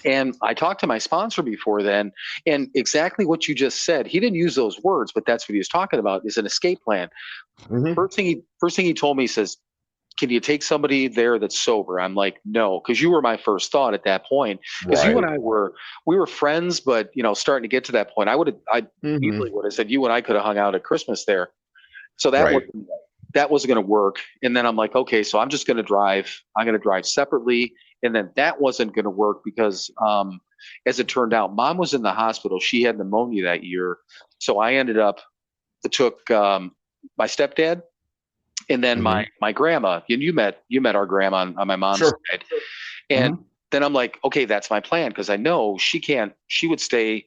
S1: And I talked to my sponsor before then, and exactly what you just said. He didn't use those words, but that's what he was talking about, is an escape plan. First thing he told me, he says, can you take somebody there that's sober? I'm like, no, because you were my first thought at that point. Because you and I we were friends, but starting to get to that point, I easily would have said you and I could have hung out at Christmas there. So that wasn't going to work. And then I'm like, okay, so I'm just going to drive. I'm going to drive separately. And then that wasn't going to work because, as it turned out, Mom was in the hospital. She had pneumonia that year. So I ended up, took my stepdad, and then my grandma. And you met our grandma on my mom's side. And then I'm like, okay, that's my plan, because I know she would stay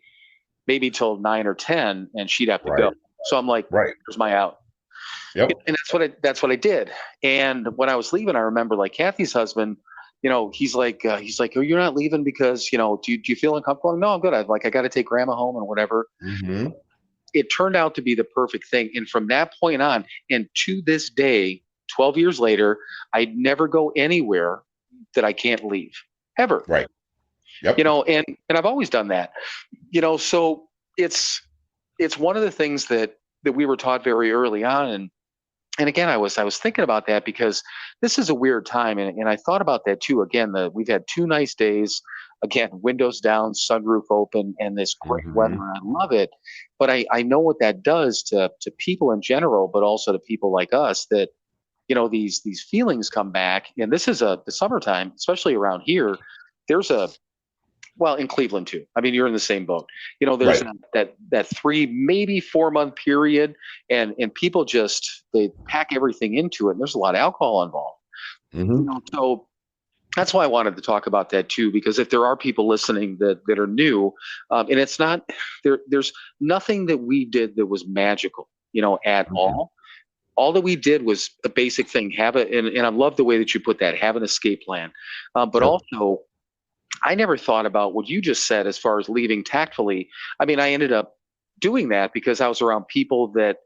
S1: maybe till 9 or 10 and she'd have to go. So I'm like, here's my out.
S2: Yep.
S1: And that's what I did. And when I was leaving, I remember, like, Kathy's husband, he's like, oh, you're not leaving because, do you feel uncomfortable? No, I'm good. I got to take grandma home and whatever. It turned out to be the perfect thing. And from that point on, and to this day, 12 years later, I never go anywhere that I can't leave, ever.
S2: Right. Yep.
S1: And I've always done that, so it's one of the things that we were taught very early on. And and again, I was thinking about that because this is a weird time, and I thought about that too. Again, we've had 2 nice days. Again, windows down, sunroof open, and this great weather.
S2: Hmm.
S1: I love it, but I know what that does to people in general, but also to people like us that these feelings come back. And this is the summertime, especially around here. There's a well, in Cleveland too. I mean, you're in the same boat. There's
S2: Right.
S1: that 3 maybe 4 month period, and people just they pack everything into it. And there's a lot of alcohol involved.
S2: Hmm.
S1: So that's why I wanted to talk about that too, because if there are people listening that are new, and it's not there's nothing that we did that was magical, at
S2: Hmm.
S1: all. All that we did was a basic thing. Have it, and I love the way that you put that. Have an escape plan, but
S2: Yep.
S1: also I never thought about what you just said as far as leaving tactfully. I mean, I ended up doing that because I was around people that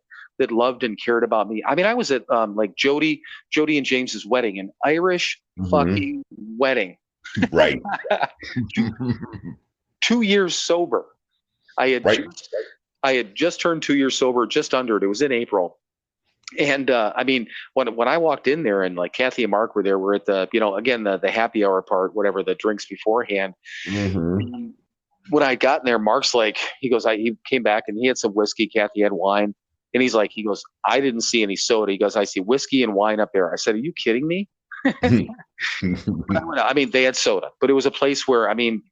S1: loved and cared about me. I mean, I was at like Jody and James's wedding, an Irish
S2: Hmm.
S1: fucking wedding.
S2: Right.
S1: two, 2 years sober. I had
S2: Right.
S1: just I had just turned 2 years sober, just under it. It was in April. And I mean, when I walked in there and like Kathy and Mark were there, we're at the again the happy hour part, whatever, the drinks beforehand.
S2: Hmm.
S1: And when I got in there, Mark's like, he came back and he had some whiskey. Kathy had wine, and he goes, I didn't see any soda. He goes, I see whiskey and wine up there. I said, are you kidding me? I mean, they had soda, but it was a place where, I mean,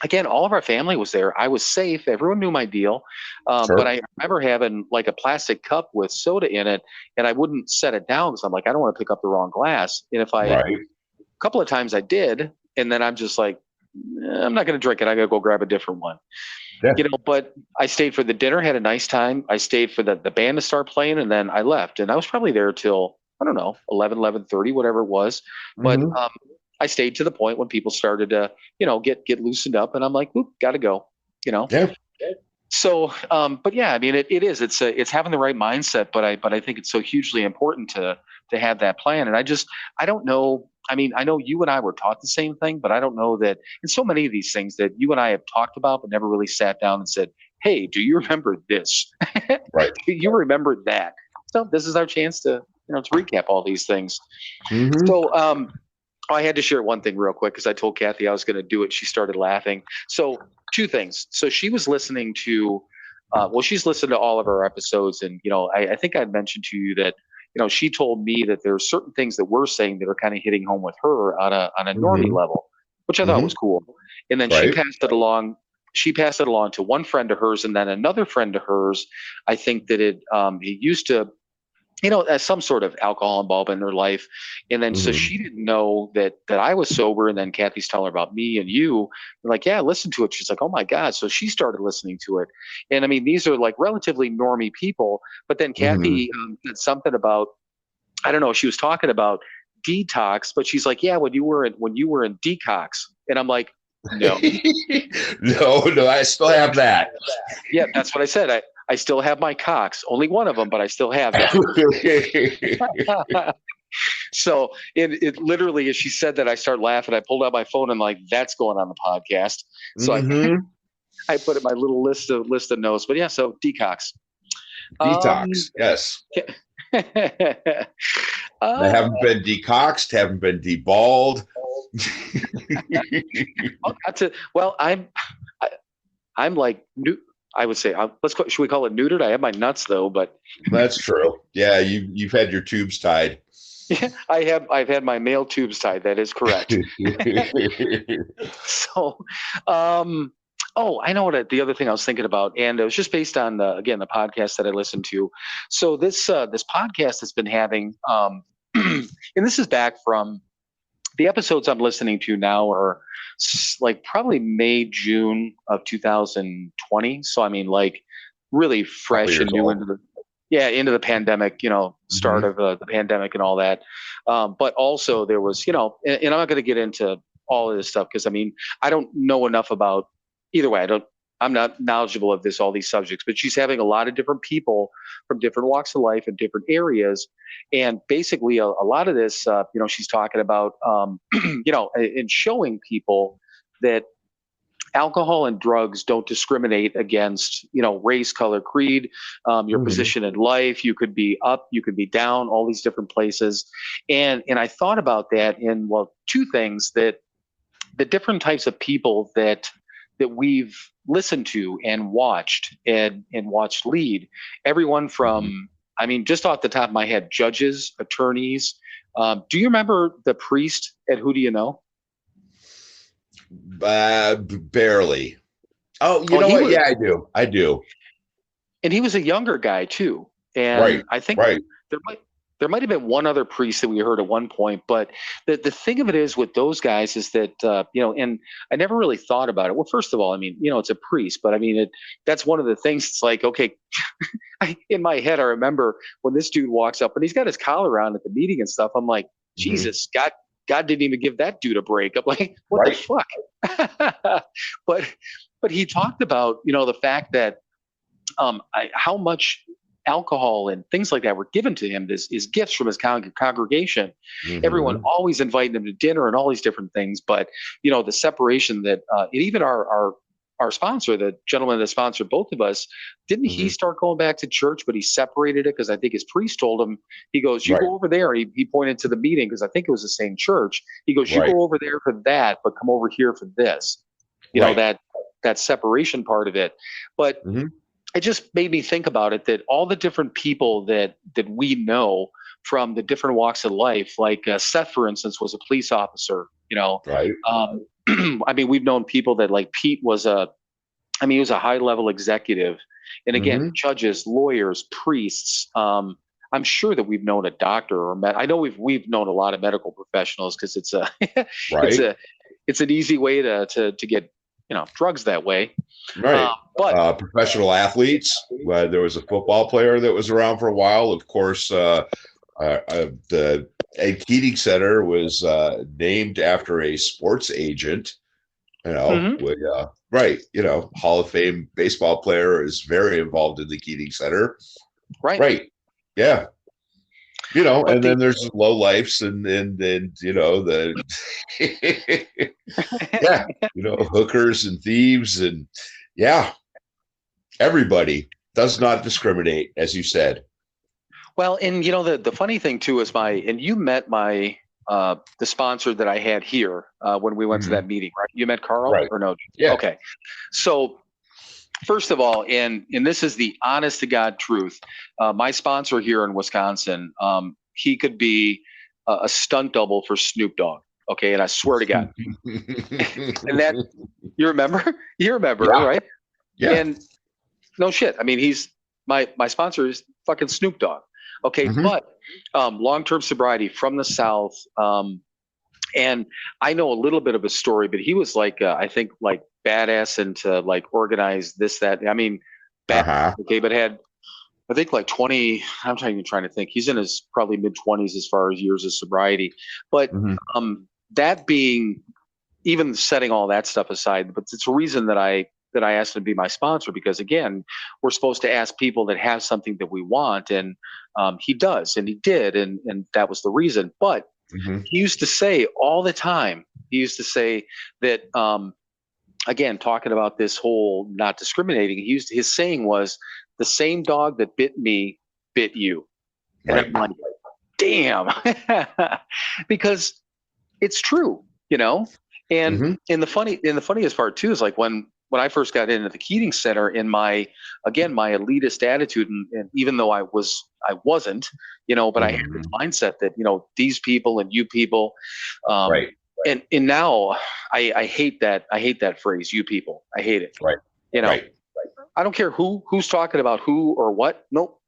S1: again, all of our family was there. I was safe. Everyone knew my deal. But
S2: Sure.
S1: I remember having like a plastic cup with soda in it, and I wouldn't set it down because I'm like, I don't want to pick up the wrong glass. And a
S2: Right.
S1: couple of times I did, and then I'm just like, I'm not going to drink it. I got to go grab a different one.
S2: Yeah.
S1: But I stayed for the dinner, had a nice time. I stayed for the band to start playing, and then I left. And I was probably there till, I don't know, 11:30, whatever it was. But
S2: Hmm.
S1: I stayed to the point when people started to, get loosened up, and I'm like, oop, got to go, you know.
S2: Yeah.
S1: So, but yeah, I mean, it is. It's having the right mindset, but I think it's so hugely important to have that plan. And I don't know. I mean, I know you and I were taught the same thing, but I don't know that in so many of these things that you and I have talked about, but never really sat down and said, "Hey, do you remember this?
S2: Right.
S1: Do you remember that?" So this is our chance to recap all these things.
S2: Hmm.
S1: So, I had to share one thing real quick because I told Kathy I was going to do it. She started laughing. So, two things. So, she was listening to, she's listened to all of our episodes. And, I think I mentioned to you that, she told me that there are certain things that we're saying that are kind of hitting home with her on a normie
S2: Hmm.
S1: level, which I thought
S2: Hmm.
S1: was cool. And then she
S2: Right.
S1: passed it along. She passed it along to one friend of hers and then another friend of hers. I think that it used to as some sort of alcohol involvement in her life. And then so
S2: Hmm.
S1: she didn't know that I was sober. And then Kathy's telling her about me and you. And like, yeah, listen to it. She's like, oh my God. So she started listening to it. And I mean, these are like relatively normie people. But then
S2: Hmm.
S1: Kathy said something about, I don't know, she was talking about detox, but she's like, yeah, when you were in detox. And I'm like, no.
S2: No, no, I still have that.
S1: Yeah, that's what I said. I still have my cocks, only one of them, but I still have them. So it literally, as she said that, I started laughing. I pulled out my phone and like, that's going on the podcast. So
S2: Hmm.
S1: I put in my little list of notes. But yeah, so decox. Um,
S2: Detox. Yes. I
S1: uh,
S2: haven't been decoxed, haven't been deballed.
S1: I, I'm like new. I would say should we call it neutered? I have my nuts though, but
S2: That's true. Yeah, you've had your tubes tied.
S1: yeah, I've had my male tubes tied. That is correct. So, um, oh, I know the other thing I was thinking about, and it was just based on the podcast that I listened to. So this podcast has been having, and this is back from the episodes I'm listening to now are like probably May June of 2020. So I mean, like really
S2: Couple
S1: fresh
S2: years
S1: and new
S2: old.
S1: into the pandemic, start
S2: Hmm.
S1: of the pandemic and all that. But also there was, and I'm not going to get into all of this stuff because I mean, I don't know enough about either way. I'm not knowledgeable of all these subjects, but she's having a lot of different people from different walks of life in different areas. And basically a lot of this, she's talking about, and showing people that alcohol and drugs don't discriminate against, race, color, creed, your
S2: Mhm.
S1: position in life. You could be up, you could be down, all these different places. And I thought about that in, well, two things: that the different types of people that we've listened to and watched lead, everyone
S2: Mhm.
S1: from, I mean, just off the top of my head, judges, attorneys. Do you remember the priest at Who Do You Know?
S2: Barely. Oh, you
S1: Oh,
S2: know
S1: he
S2: what?
S1: was,
S2: Yeah, I do. I do.
S1: and he was a younger guy too.
S2: Right.
S1: And I think
S2: Right.
S1: there might have been one other priest that we heard at one point. But the thing of it is with those guys is that, and I never really thought about it. Well, first of all, I mean, it's a priest, but I mean, that's one of the things. It's like, okay, in my head, I remember when this dude walks up and he's got his collar on at the meeting and stuff. I'm like,
S2: Mhm.
S1: Jesus, God didn't even give that dude a break. I'm like, what the
S2: Right.
S1: fuck? but but he talked about, the fact that, how much alcohol and things like that were given to him as gifts from his congregation. Everyone
S2: Mhm.
S1: always inviting him to dinner and all these different things. But the separation that, and even our sponsor, the gentleman that sponsored both of us, didn't he
S2: Mhm.
S1: start going back to church? But he separated it because I think his priest told him, he goes, "You
S2: Right.
S1: go over there." He pointed to the meeting because I think it was the same church. He goes, "You
S2: Right.
S1: go over there for that, but come over here for this."
S2: Right.
S1: That separation part of it. But
S2: Mhm.
S1: it just made me think about it, that all the different people that we know from the different walks of life, like, Seth, for instance, was a police officer.
S2: Right.
S1: Um, I mean, we've known people that, like, Pete was he was a high level executive, and again,
S2: Mhm.
S1: judges, lawyers, priests. I'm sure that we've known a doctor or I know we've known a lot of medical professionals because it's a it's
S2: Right.
S1: a it's an easy way to get drugs that way.
S2: Right.
S1: But
S2: Professional athletes. There was a football player that was around for a while. Of course, the Ed Keating Center was named after a sports agent.
S1: mhm,
S2: Right. Hall of Fame baseball player is very involved in the Keating Center.
S1: right.
S2: Right. Yeah.
S1: But
S2: And
S1: the
S2: then there's the low lifes and the yeah, hookers and thieves and yeah, everybody does not discriminate, as you said.
S1: Well, and the funny thing too is and you met the sponsor that I had here, when we went to that
S2: Mhm.
S1: meeting, right? You met Carl
S2: Right.
S1: or no?
S2: Yeah.
S1: Okay. So first of all, and this is the honest to God truth, my sponsor here in Wisconsin, he could be a stunt double for Snoop Dogg. Okay, and I swear to God, and that you remember, you remember,
S2: Yeah.
S1: right?
S2: Yeah.
S1: And no shit. I mean, he's my sponsor is fucking Snoop Dogg. Okay,
S2: Hmm.
S1: but long term sobriety from the South. And I know a little bit of his story, but he was like, I think, like, badass into, like, organize this, that. I mean, bad.
S2: Uh-huh.
S1: Okay, but had, I think, like 20. I'm trying to think. He's in his probably mid 20s as far as years of sobriety. But
S2: Hmm.
S1: that being, even setting all that stuff aside, but it's a reason that I asked him to be my sponsor, because again, we're supposed to ask people that have something that we want, and he does, and he did, and that was the reason. But
S2: Hmm.
S1: he used to say all the time, he used to say that, again, talking about this whole not discriminating, his saying was, the same dog that bit me bit you. And I'm
S2: Right.
S1: like, damn. Because it's true, you know. And
S2: Hmm.
S1: the funniest part too is, like, when I first got into the Keating Center, in my elitist attitude, and even though I wasn't, but I had this
S2: Hmm.
S1: mindset that, these people and you people, um,
S2: Right.
S1: and now I hate that phrase, you people. I hate it.
S2: Right.
S1: You know,
S2: Right.
S1: I don't care who's talking about who or what. Nope,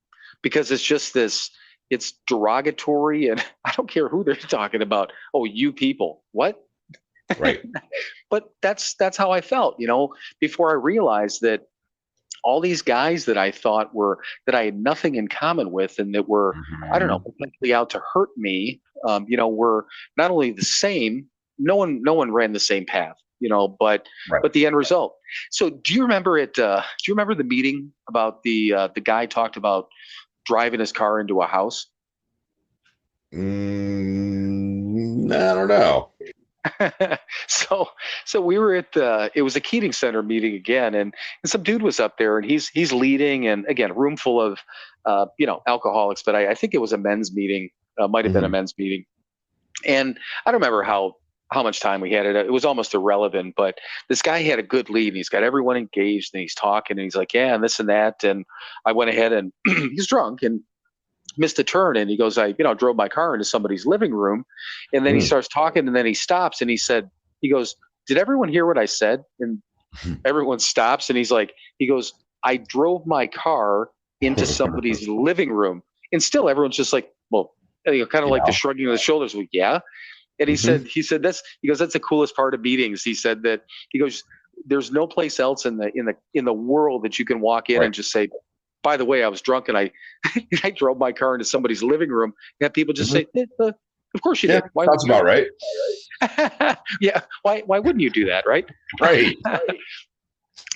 S1: because it's just this. It's derogatory, and I don't care who they're talking about. Oh, you people, what?
S2: Right.
S1: But that's how I felt, before I realized that all these guys that I thought were that I had nothing in common with, and that were, I don't know,
S2: Hmm.
S1: potentially out to hurt me, were not only the same. No one ran the same path,
S2: Right.
S1: but the end result. So do you remember it? Do you remember the meeting about the guy talked about driving his car into a house?
S2: I don't know.
S1: so so we were at it was a Keating Center meeting again, and some dude was up there, and he's leading, and again, a room full of alcoholics, but I think it was a men's meeting, might have been a
S2: Mhm.
S1: men's meeting, and I don't remember how much time we had. It was almost irrelevant, but this guy had a good lead, and he's got everyone engaged, and he's talking, and he's like, yeah, and this and that, and I went ahead and he's drunk and missed a turn, and he goes, I drove my car into somebody's living room, and then he
S2: Mm.
S1: starts talking, and then he stops, and he goes, did everyone hear what I said? And everyone stops, and he goes, I drove my car into somebody's living room, and still everyone's just like, well, kind of like the
S2: Yeah.
S1: shrugging of the shoulders. Well, yeah. And
S2: Mhm.
S1: he said that's the coolest part of meetings. He said that he goes, there's no place else in the world that you can walk in
S2: Right.
S1: and just say, by the way, I was drunk and I I drove my car into somebody's living room. And have people just
S2: Mhm.
S1: say, of course you
S2: Yeah,
S1: did. Why
S2: sounds about right.
S1: yeah. Why wouldn't you do that, right?
S2: Right.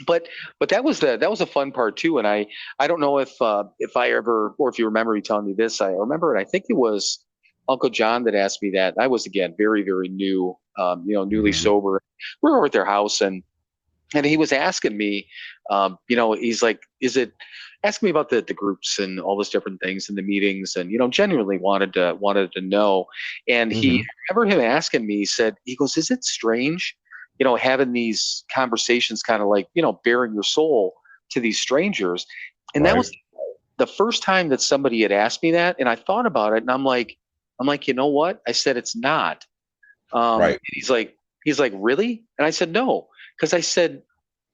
S1: but that was a fun part too. And I don't know if I ever, or if you remember me telling me this. I remember it. I think it was Uncle John that asked me that. I was again very very new, newly
S2: Mhm.
S1: sober. We were over at their house, and he was asking me, he's like, is it? Ask me about the groups and all those different things and the meetings, and genuinely wanted to know. And
S2: Mhm.
S1: I remember him asking me. He goes, is it strange, having these conversations, kind of like bearing your soul to these strangers? And that
S2: Right.
S1: was the first time that somebody had asked me that, and I thought about it, and I'm like, you know what? I said it's not.
S2: Right.
S1: He's like, really? And I said, no, because I said,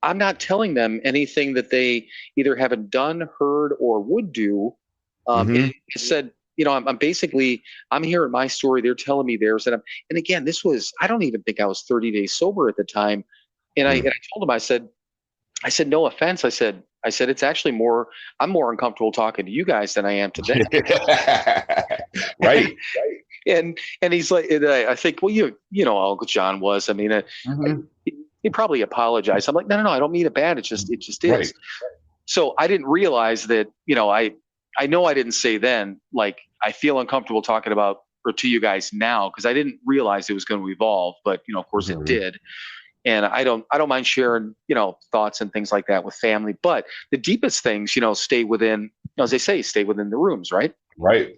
S1: I'm not telling them anything that they either haven't done, heard, or would do.
S2: Mhm.
S1: It said, I'm basically, I'm hearing my story. They're telling me theirs. And again, I don't even think I was 30 days sober at the time. And I
S2: Mm.
S1: told him, I said, no offense. I said, it's actually I'm more uncomfortable talking to you guys than I am to them.
S2: Right.
S1: And he's like, and I think, well, how Uncle John was. I mean,
S2: Mhm.
S1: he probably apologized. I'm like, no, I don't mean it bad. It just is.
S2: Right.
S1: So I didn't realize that, I know I didn't say then, like, I feel uncomfortable talking about or to you guys now, because I didn't realize it was going to evolve, but of course it
S2: Mhm.
S1: did. And I don't mind sharing, thoughts and things like that with family, but the deepest things, stay within, as they say, stay within the rooms, right?
S2: Right.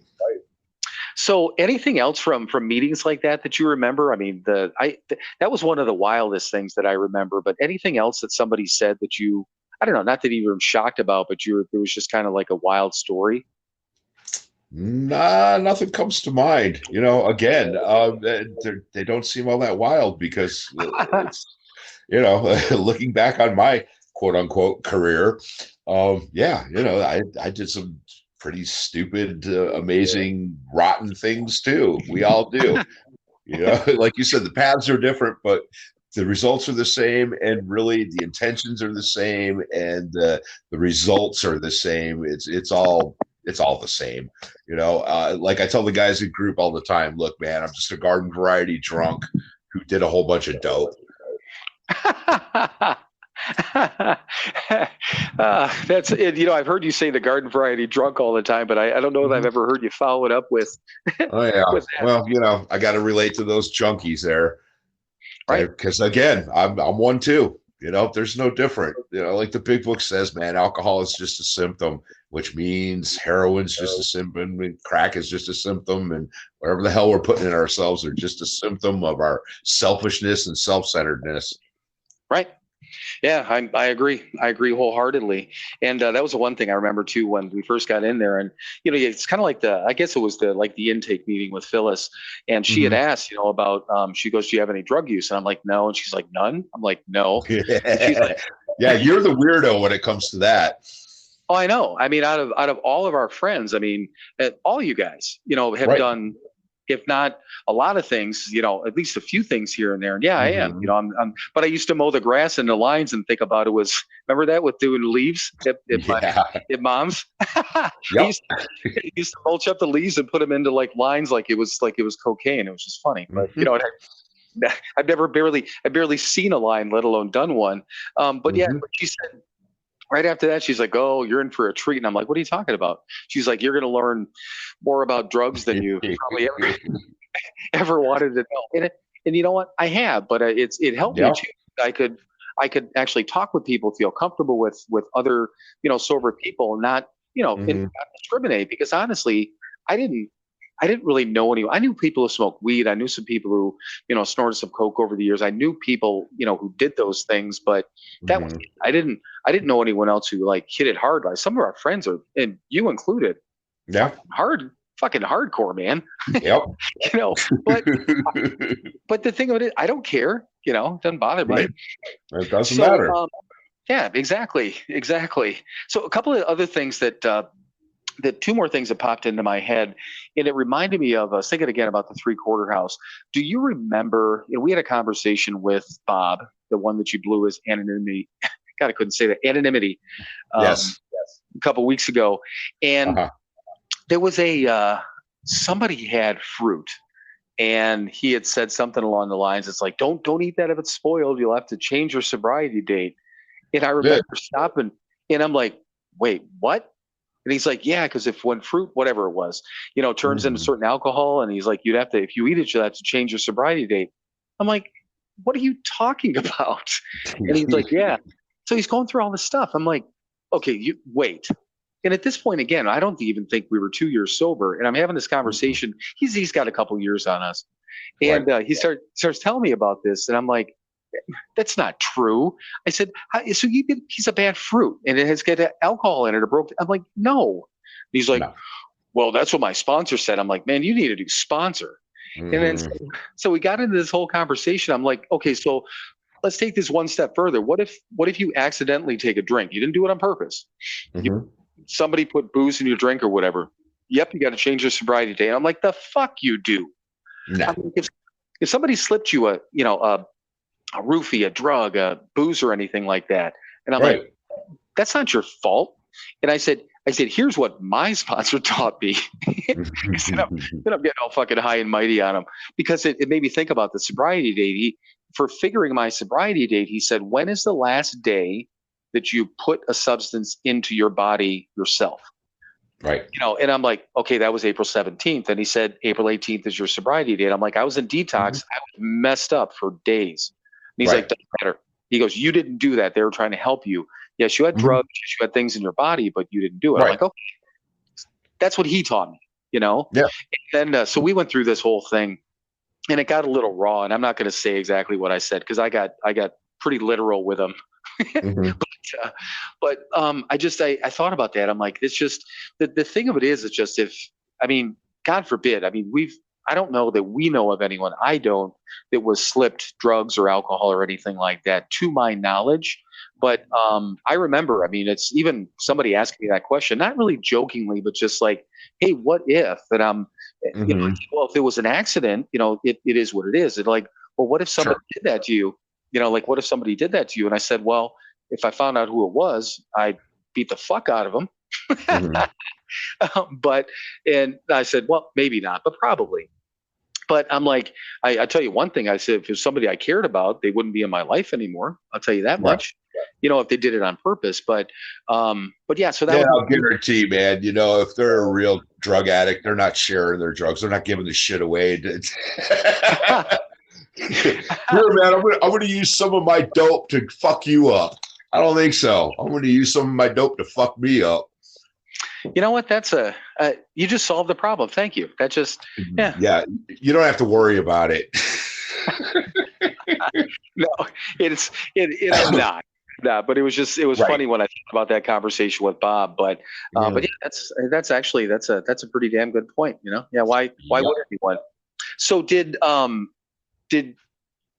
S1: So anything else from meetings like that you remember? I mean, that was one of the wildest things that I remember. But anything else that somebody said that I don't know, not that you were shocked about, but it was just kind of like a wild story.
S2: Nah, nothing comes to mind. Again, they don't seem all that wild because it's, looking back on my quote unquote career, yeah, I did some pretty stupid, amazing, rotten things too. We all do. Like you said, the paths are different, but the results are the same, and really the intentions are the same, and the results are the same. It's all the same. Like I tell the guys in group all the time, look, man, I'm just a garden variety drunk who did a whole bunch of dope.
S1: That's it. I've heard you say the garden variety drunk all the time, but I don't know if I've
S2: Mhm.
S1: ever heard you follow it up with
S2: Oh yeah.
S1: with that,
S2: Well, I got to relate to those junkies there.
S1: right?
S2: Because again, I'm one too. There's no different. Like the big book says, man, alcohol is just a symptom, which means heroin's just a symptom, and crack is just a symptom, and whatever the hell we're putting in ourselves are just a symptom of our selfishness and self-centeredness.
S1: Right. Yeah, I agree. I agree wholeheartedly. And that was the one thing I remember too when we first got in there. And it's kind of like I guess it was the intake meeting with Phyllis, and she had
S2: Mhm.
S1: asked, about. She goes, "Do you have any drug use?" And I'm like, "No." And she's like, "None." I'm like, "No." And she's like,
S2: Yeah, you're the weirdo when it comes to that.
S1: "Oh, I know. I mean, out of all of our friends, I mean, all you guys, have
S2: Right.
S1: done, if not a lot of things, at least a few things here and there. And yeah, I am.
S2: Mhm.
S1: But I used to mow the grass in the lines and think about it was. Remember that with doing leaves
S2: Yeah.
S1: at mom's. I
S2: Yep.
S1: used to mulch up the leaves and put them into like lines like it was cocaine. It was just funny, but
S2: Mhm.
S1: I barely seen a line, let alone done one. But yeah,
S2: Mhm.
S1: but she said right after that, she's like, "Oh, you're in for a treat." And I'm like, "What are you talking about?" She's like, "You're going to learn more about drugs than you probably ever wanted to know." And you know what? I have, but it helped me
S2: Yeah.
S1: too. I could actually talk with people, feel comfortable with other, sober people, and not, and
S2: Hmm.
S1: not discriminate, because honestly, I didn't I didn't really know anyone. I knew people who smoked weed. I knew some people who, snorted some coke over the years. I knew people, who did those things, but that was
S2: Hmm.
S1: it. I didn't know anyone else who like hit it hard. Like some of our friends are, and you included,
S2: Yeah.
S1: fucking hardcore, man.
S2: Yep.
S1: you know, but but the thing of it is, I don't care. It doesn't bother me.
S2: Right. It doesn't
S1: So,
S2: matter.
S1: yeah, exactly. So a couple of other things that two more things that popped into my head, and it reminded me of, I was thinking again about the three-quarter house. Do you remember, we had a conversation with Bob, the one that you blew his anonymity. God, I couldn't say that, anonymity,
S2: Yes.
S1: a couple weeks ago. And
S2: Uh-huh.
S1: there was somebody had fruit, and he had said something along the lines, it's like, don't eat that if it's spoiled. You'll have to change your sobriety date. And I
S2: Good.
S1: remember stopping, and I'm like, wait, what? And he's like, yeah, because if when fruit, whatever it was, turns into
S2: Mhm.
S1: certain alcohol, and he's like, you'd have to, if you eat it, you'll have to change your sobriety date. I'm like, what are you talking about? And he's like, yeah. So he's going through all this stuff. I'm like, okay, you wait. And at this point, again, I don't even think we were 2 years sober. And I'm having this conversation. He's got a couple years on us,
S2: Right.
S1: and he starts telling me about this, and I'm like, that's not true. I said, so you get a piece of bad fruit and it has got alcohol in it or broke. I'm like, no. He's like,
S2: No.
S1: well, that's what my sponsor said. I'm like, man, you need to do sponsor. And then
S2: Mhm.
S1: so we got into this whole conversation. I'm like, okay, so let's take this one step further. What if you accidentally take a drink? You didn't do it on purpose. You,
S2: Mhm.
S1: somebody put booze in your drink or whatever. Yep, you got to change your sobriety date. I'm like, the fuck you do. I
S2: No.
S1: mean, if somebody slipped you a roofie, a drug, a booze, or anything like that. And I'm like,
S2: Right.
S1: that's not your fault. And I said, here's what my sponsor taught me. Then I'm getting all fucking high and mighty on him, because it made me think about the sobriety date. For figuring my sobriety date, he said, when is the last day that you put a substance into your body yourself?
S2: Right.
S1: And I'm like, okay, that was April 17th. And he said, April 18th is your sobriety date. I'm like, I was in detox.
S2: Mhm.
S1: I was messed up for days. And he's like,
S2: Right.
S1: doesn't matter. He goes, you didn't do that. They were trying to help you. Yes, you had
S2: Mhm.
S1: drugs, yes, you had things in your body, but you didn't do it. I'm
S2: Right.
S1: like, okay, that's what he taught me.
S2: Yeah.
S1: And so we went through this whole thing, and it got a little raw. And I'm not going to say exactly what I said, because I got pretty literal with him.
S2: Mhm.
S1: I thought about that. I'm like, it's just the thing of it is, it's just, I mean, God forbid. I mean, I don't know that we know of anyone. I don't, that was slipped drugs or alcohol or anything like that, to my knowledge. But I remember, I mean, it's even somebody asking me that question, not really jokingly, but just like, hey, what if? And
S2: Mhm.
S1: well, if it was an accident, it is what it is. It's like, well, what if somebody
S2: Sure.
S1: did that to you? Like, what if somebody did that to you? And I said, well, if I found out who it was, I'd beat the fuck out of them.
S2: Mhm.
S1: But, and I said, well, maybe not, but probably. But I'm like, I tell you one thing. I said, if it was somebody I cared about, they wouldn't be in my life anymore. I'll tell you that
S2: Right.
S1: much. If they did it on purpose. But yeah. So that
S2: Yeah,
S1: was
S2: I'll guarantee, man. If they're a real drug addict, they're not sharing their drugs. They're not giving the shit away. Here, man, I'm gonna use some of my dope to fuck you up. I don't think so. I'm gonna use some of my dope to fuck me up.
S1: you know what? That's you just solved the problem. Thank you. That just, yeah.
S2: Yeah, you don't have to worry about it.
S1: No, I'm not. No, but it was
S2: Right.
S1: funny when I thought about that conversation with Bob. But
S2: Yeah.
S1: yeah, that's actually that's a pretty damn good point. Yeah. Why
S2: Yep.
S1: would anyone? So did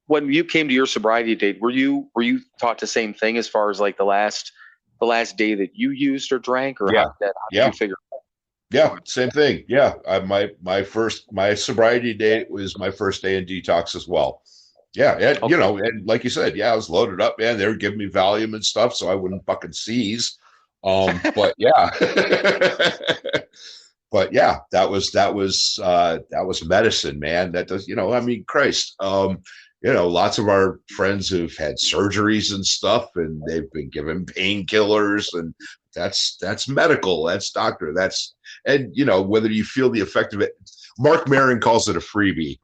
S1: when you came to your sobriety date, were you taught the same thing as far as like the last day that you used or drank, or
S2: Yeah.
S1: how did
S2: Yeah.
S1: you figure?
S2: Yeah. Same thing. Yeah. My sobriety date was my first day in detox as well. Yeah. And,
S1: Okay.
S2: and like you said, yeah, I was loaded up, man. They were giving me Valium and stuff, so I wouldn't fucking seize. But yeah. But yeah, that was medicine, man. That does, I mean, Christ. Lots of our friends have had surgeries and stuff, and they've been given painkillers, and that's medical, that's doctor, and whether you feel the effect of it. Mark Maron calls it a freebie.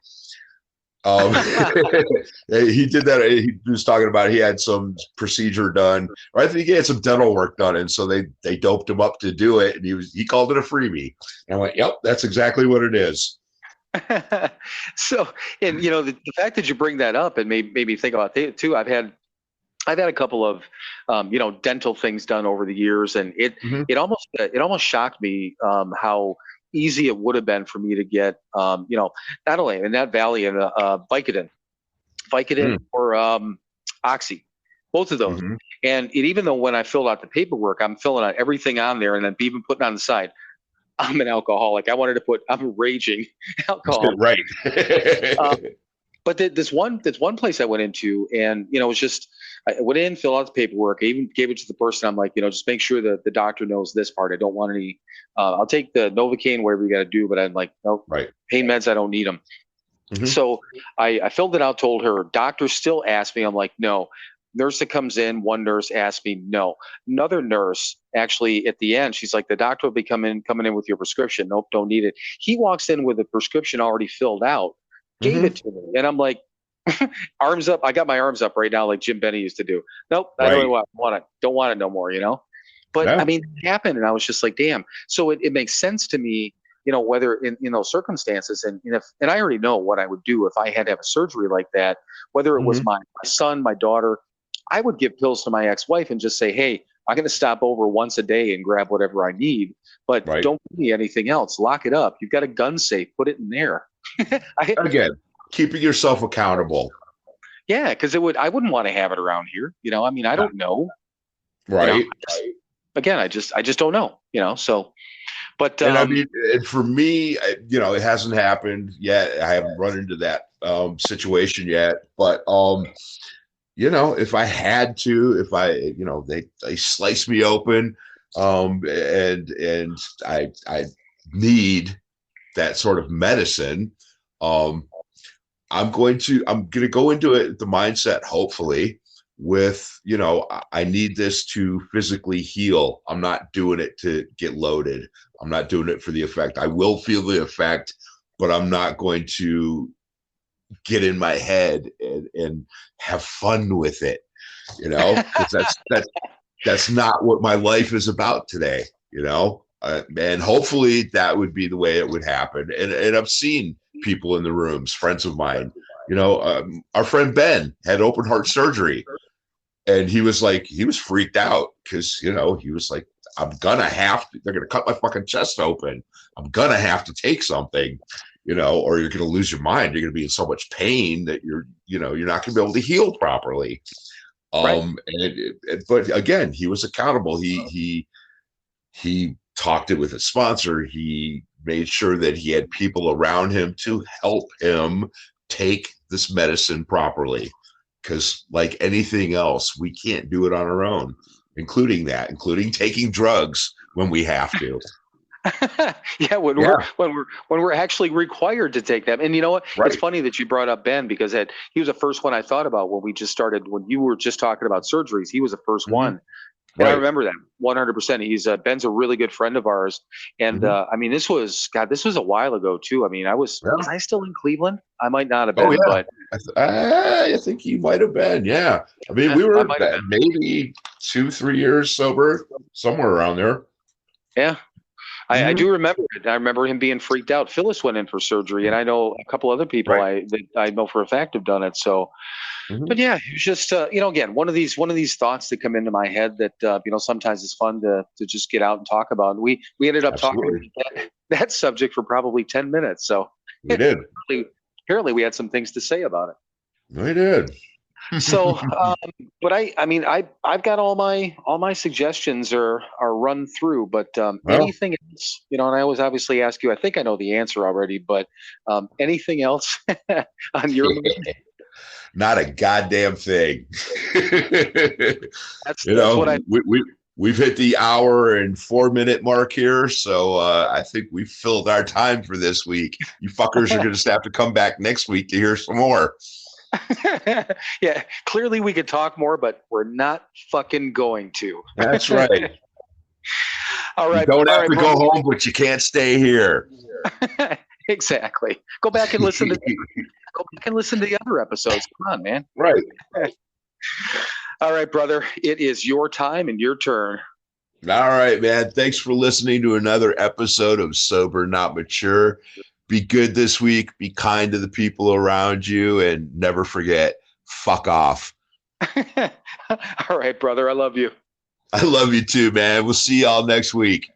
S2: He did that. He was talking about he had some procedure done, or I think he had some dental work done, and so they doped him up to do it, and he called it a freebie. And I went, "Yep, that's exactly what it is."
S1: So, and the fact that you bring that up and made me think about it too. I've had a couple of dental things done over the years, and
S2: Mhm.
S1: it almost shocked me how easy it would have been for me to get not only in that valley and Vicodin,
S2: Mm.
S1: or Oxy, both of those.
S2: Mhm.
S1: And even though when I filled out the paperwork, I'm filling out everything on there, and then even putting on the side, I'm an alcoholic. I wanted to put I'm a raging alcoholic.
S2: Right.
S1: But this one place I went into, and it was just I went in, filled out the paperwork. I even gave it to the person. I'm like, just make sure that the doctor knows this part. I don't want any. I'll take the Novocaine, whatever you got to do, but I'm like, no,
S2: Right.
S1: pain meds, I don't need them.
S2: Mhm.
S1: So I filled it out. Told her. Doctor still asked me. I'm like, no. Nurse that comes in, one nurse asked me, no. Another nurse, actually, at the end, she's like, the doctor will be coming in with your prescription. Nope, don't need it. He walks in with a prescription already filled out, gave
S2: Mhm.
S1: it to me, and I'm like, arms up. I got my arms up right now, like Jim Benny used to do. Nope, I
S2: Right.
S1: don't want it. Don't want it no more. But
S2: Yeah.
S1: I mean, it happened, and I was just like, damn. So it makes sense to me, whether in those circumstances, and I already know what I would do if I had to have a surgery like that, whether it was
S2: Mhm.
S1: my son, my daughter. I would give pills to my ex-wife and just say, hey, I'm going to stop over once a day and grab whatever I need, but
S2: Right.
S1: don't give me anything else. Lock it up. You've got a gun safe, put it in there.
S2: Again, keeping yourself accountable.
S1: Yeah, because I wouldn't want to have it around here. I mean, I don't know.
S2: Right.
S1: Again, I just don't know. So, but
S2: And I mean, and for me, it hasn't happened yet. I haven't run into that situation yet. But if I had to, if they slice me open, and I need that sort of medicine, I'm going to go into it the mindset, hopefully, with I need this to physically heal. I'm not doing it to get loaded. I'm not doing it for the effect. I will feel the effect, but I'm not going to get in my head and have fun with it, because that's not what my life is about today, and hopefully that would be the way it would happen. And I've seen people in the rooms, friends of mine, our friend Ben had open heart surgery, and he was freaked out because, he was like, they're going to cut my fucking chest open. I'm going to have to take something, or you're going to lose your mind. You're going to be in so much pain that you're not going to be able to heal properly.
S1: Right.
S2: But again, he was accountable. He talked it with a sponsor. He made sure that he had people around him to help him take this medicine properly. Because like anything else, we can't do it on our own, including taking drugs when we have to.
S1: Yeah, when we're actually required to take them. And you know what?
S2: Right.
S1: It's funny that you brought up Ben, because he was the first one I thought about when you were just talking about surgeries. He was the 1st one. And I remember that 100%. He's Ben's a really good friend of ours. And I mean, this was a while ago too. I mean, was I still in Cleveland? I might not have been, but
S2: I think you might have been. Yeah. I mean, we were maybe 2-3 years sober, somewhere around there.
S1: Yeah. I do remember it. I remember him being freaked out. Phyllis went in for surgery, and I know a couple other people that I know for a fact have done it. So, but yeah, it was just again, one of these thoughts that come into my head that sometimes it's fun to just get out and talk about. And we ended up talking that subject for probably 10 minutes. So
S2: we did.
S1: Apparently, we had some things to say about it.
S2: We did.
S1: So, but I've got all my suggestions are run through, but anything else, and I always obviously ask you, I think I know the answer already, but anything else on your mind?
S2: Not a goddamn thing.
S1: That's what
S2: we've hit the hour and 4-minute mark here. So I think we've filled our time for this week. You fuckers are going to have to come back next week to hear some more.
S1: Yeah, clearly we could talk more, but we're not fucking going to.
S2: That's right.
S1: All right.
S2: You don't have to go home, but you can't stay here.
S1: Exactly. Go back and listen to and listen to the other episodes. Come on, man.
S2: Right.
S1: All right, brother. It is your time and your turn.
S2: All right, man. Thanks for listening to another episode of Sober Not Mature. Be good this week. Be kind to the people around you, and never forget, fuck off.
S1: All right, brother. I love you.
S2: I love you too, man. We'll see y'all next week.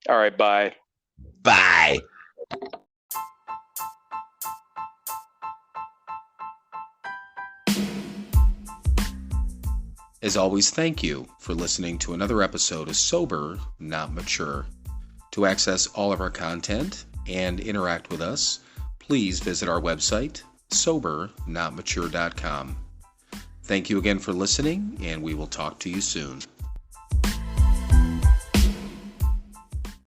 S1: All right, bye.
S2: Bye.
S5: As always, thank you for listening to another episode of Sober Not Mature. To access all of our content and interact with us, please visit our website, SoberNotMature.com. Thank you again for listening, and we will talk to you soon.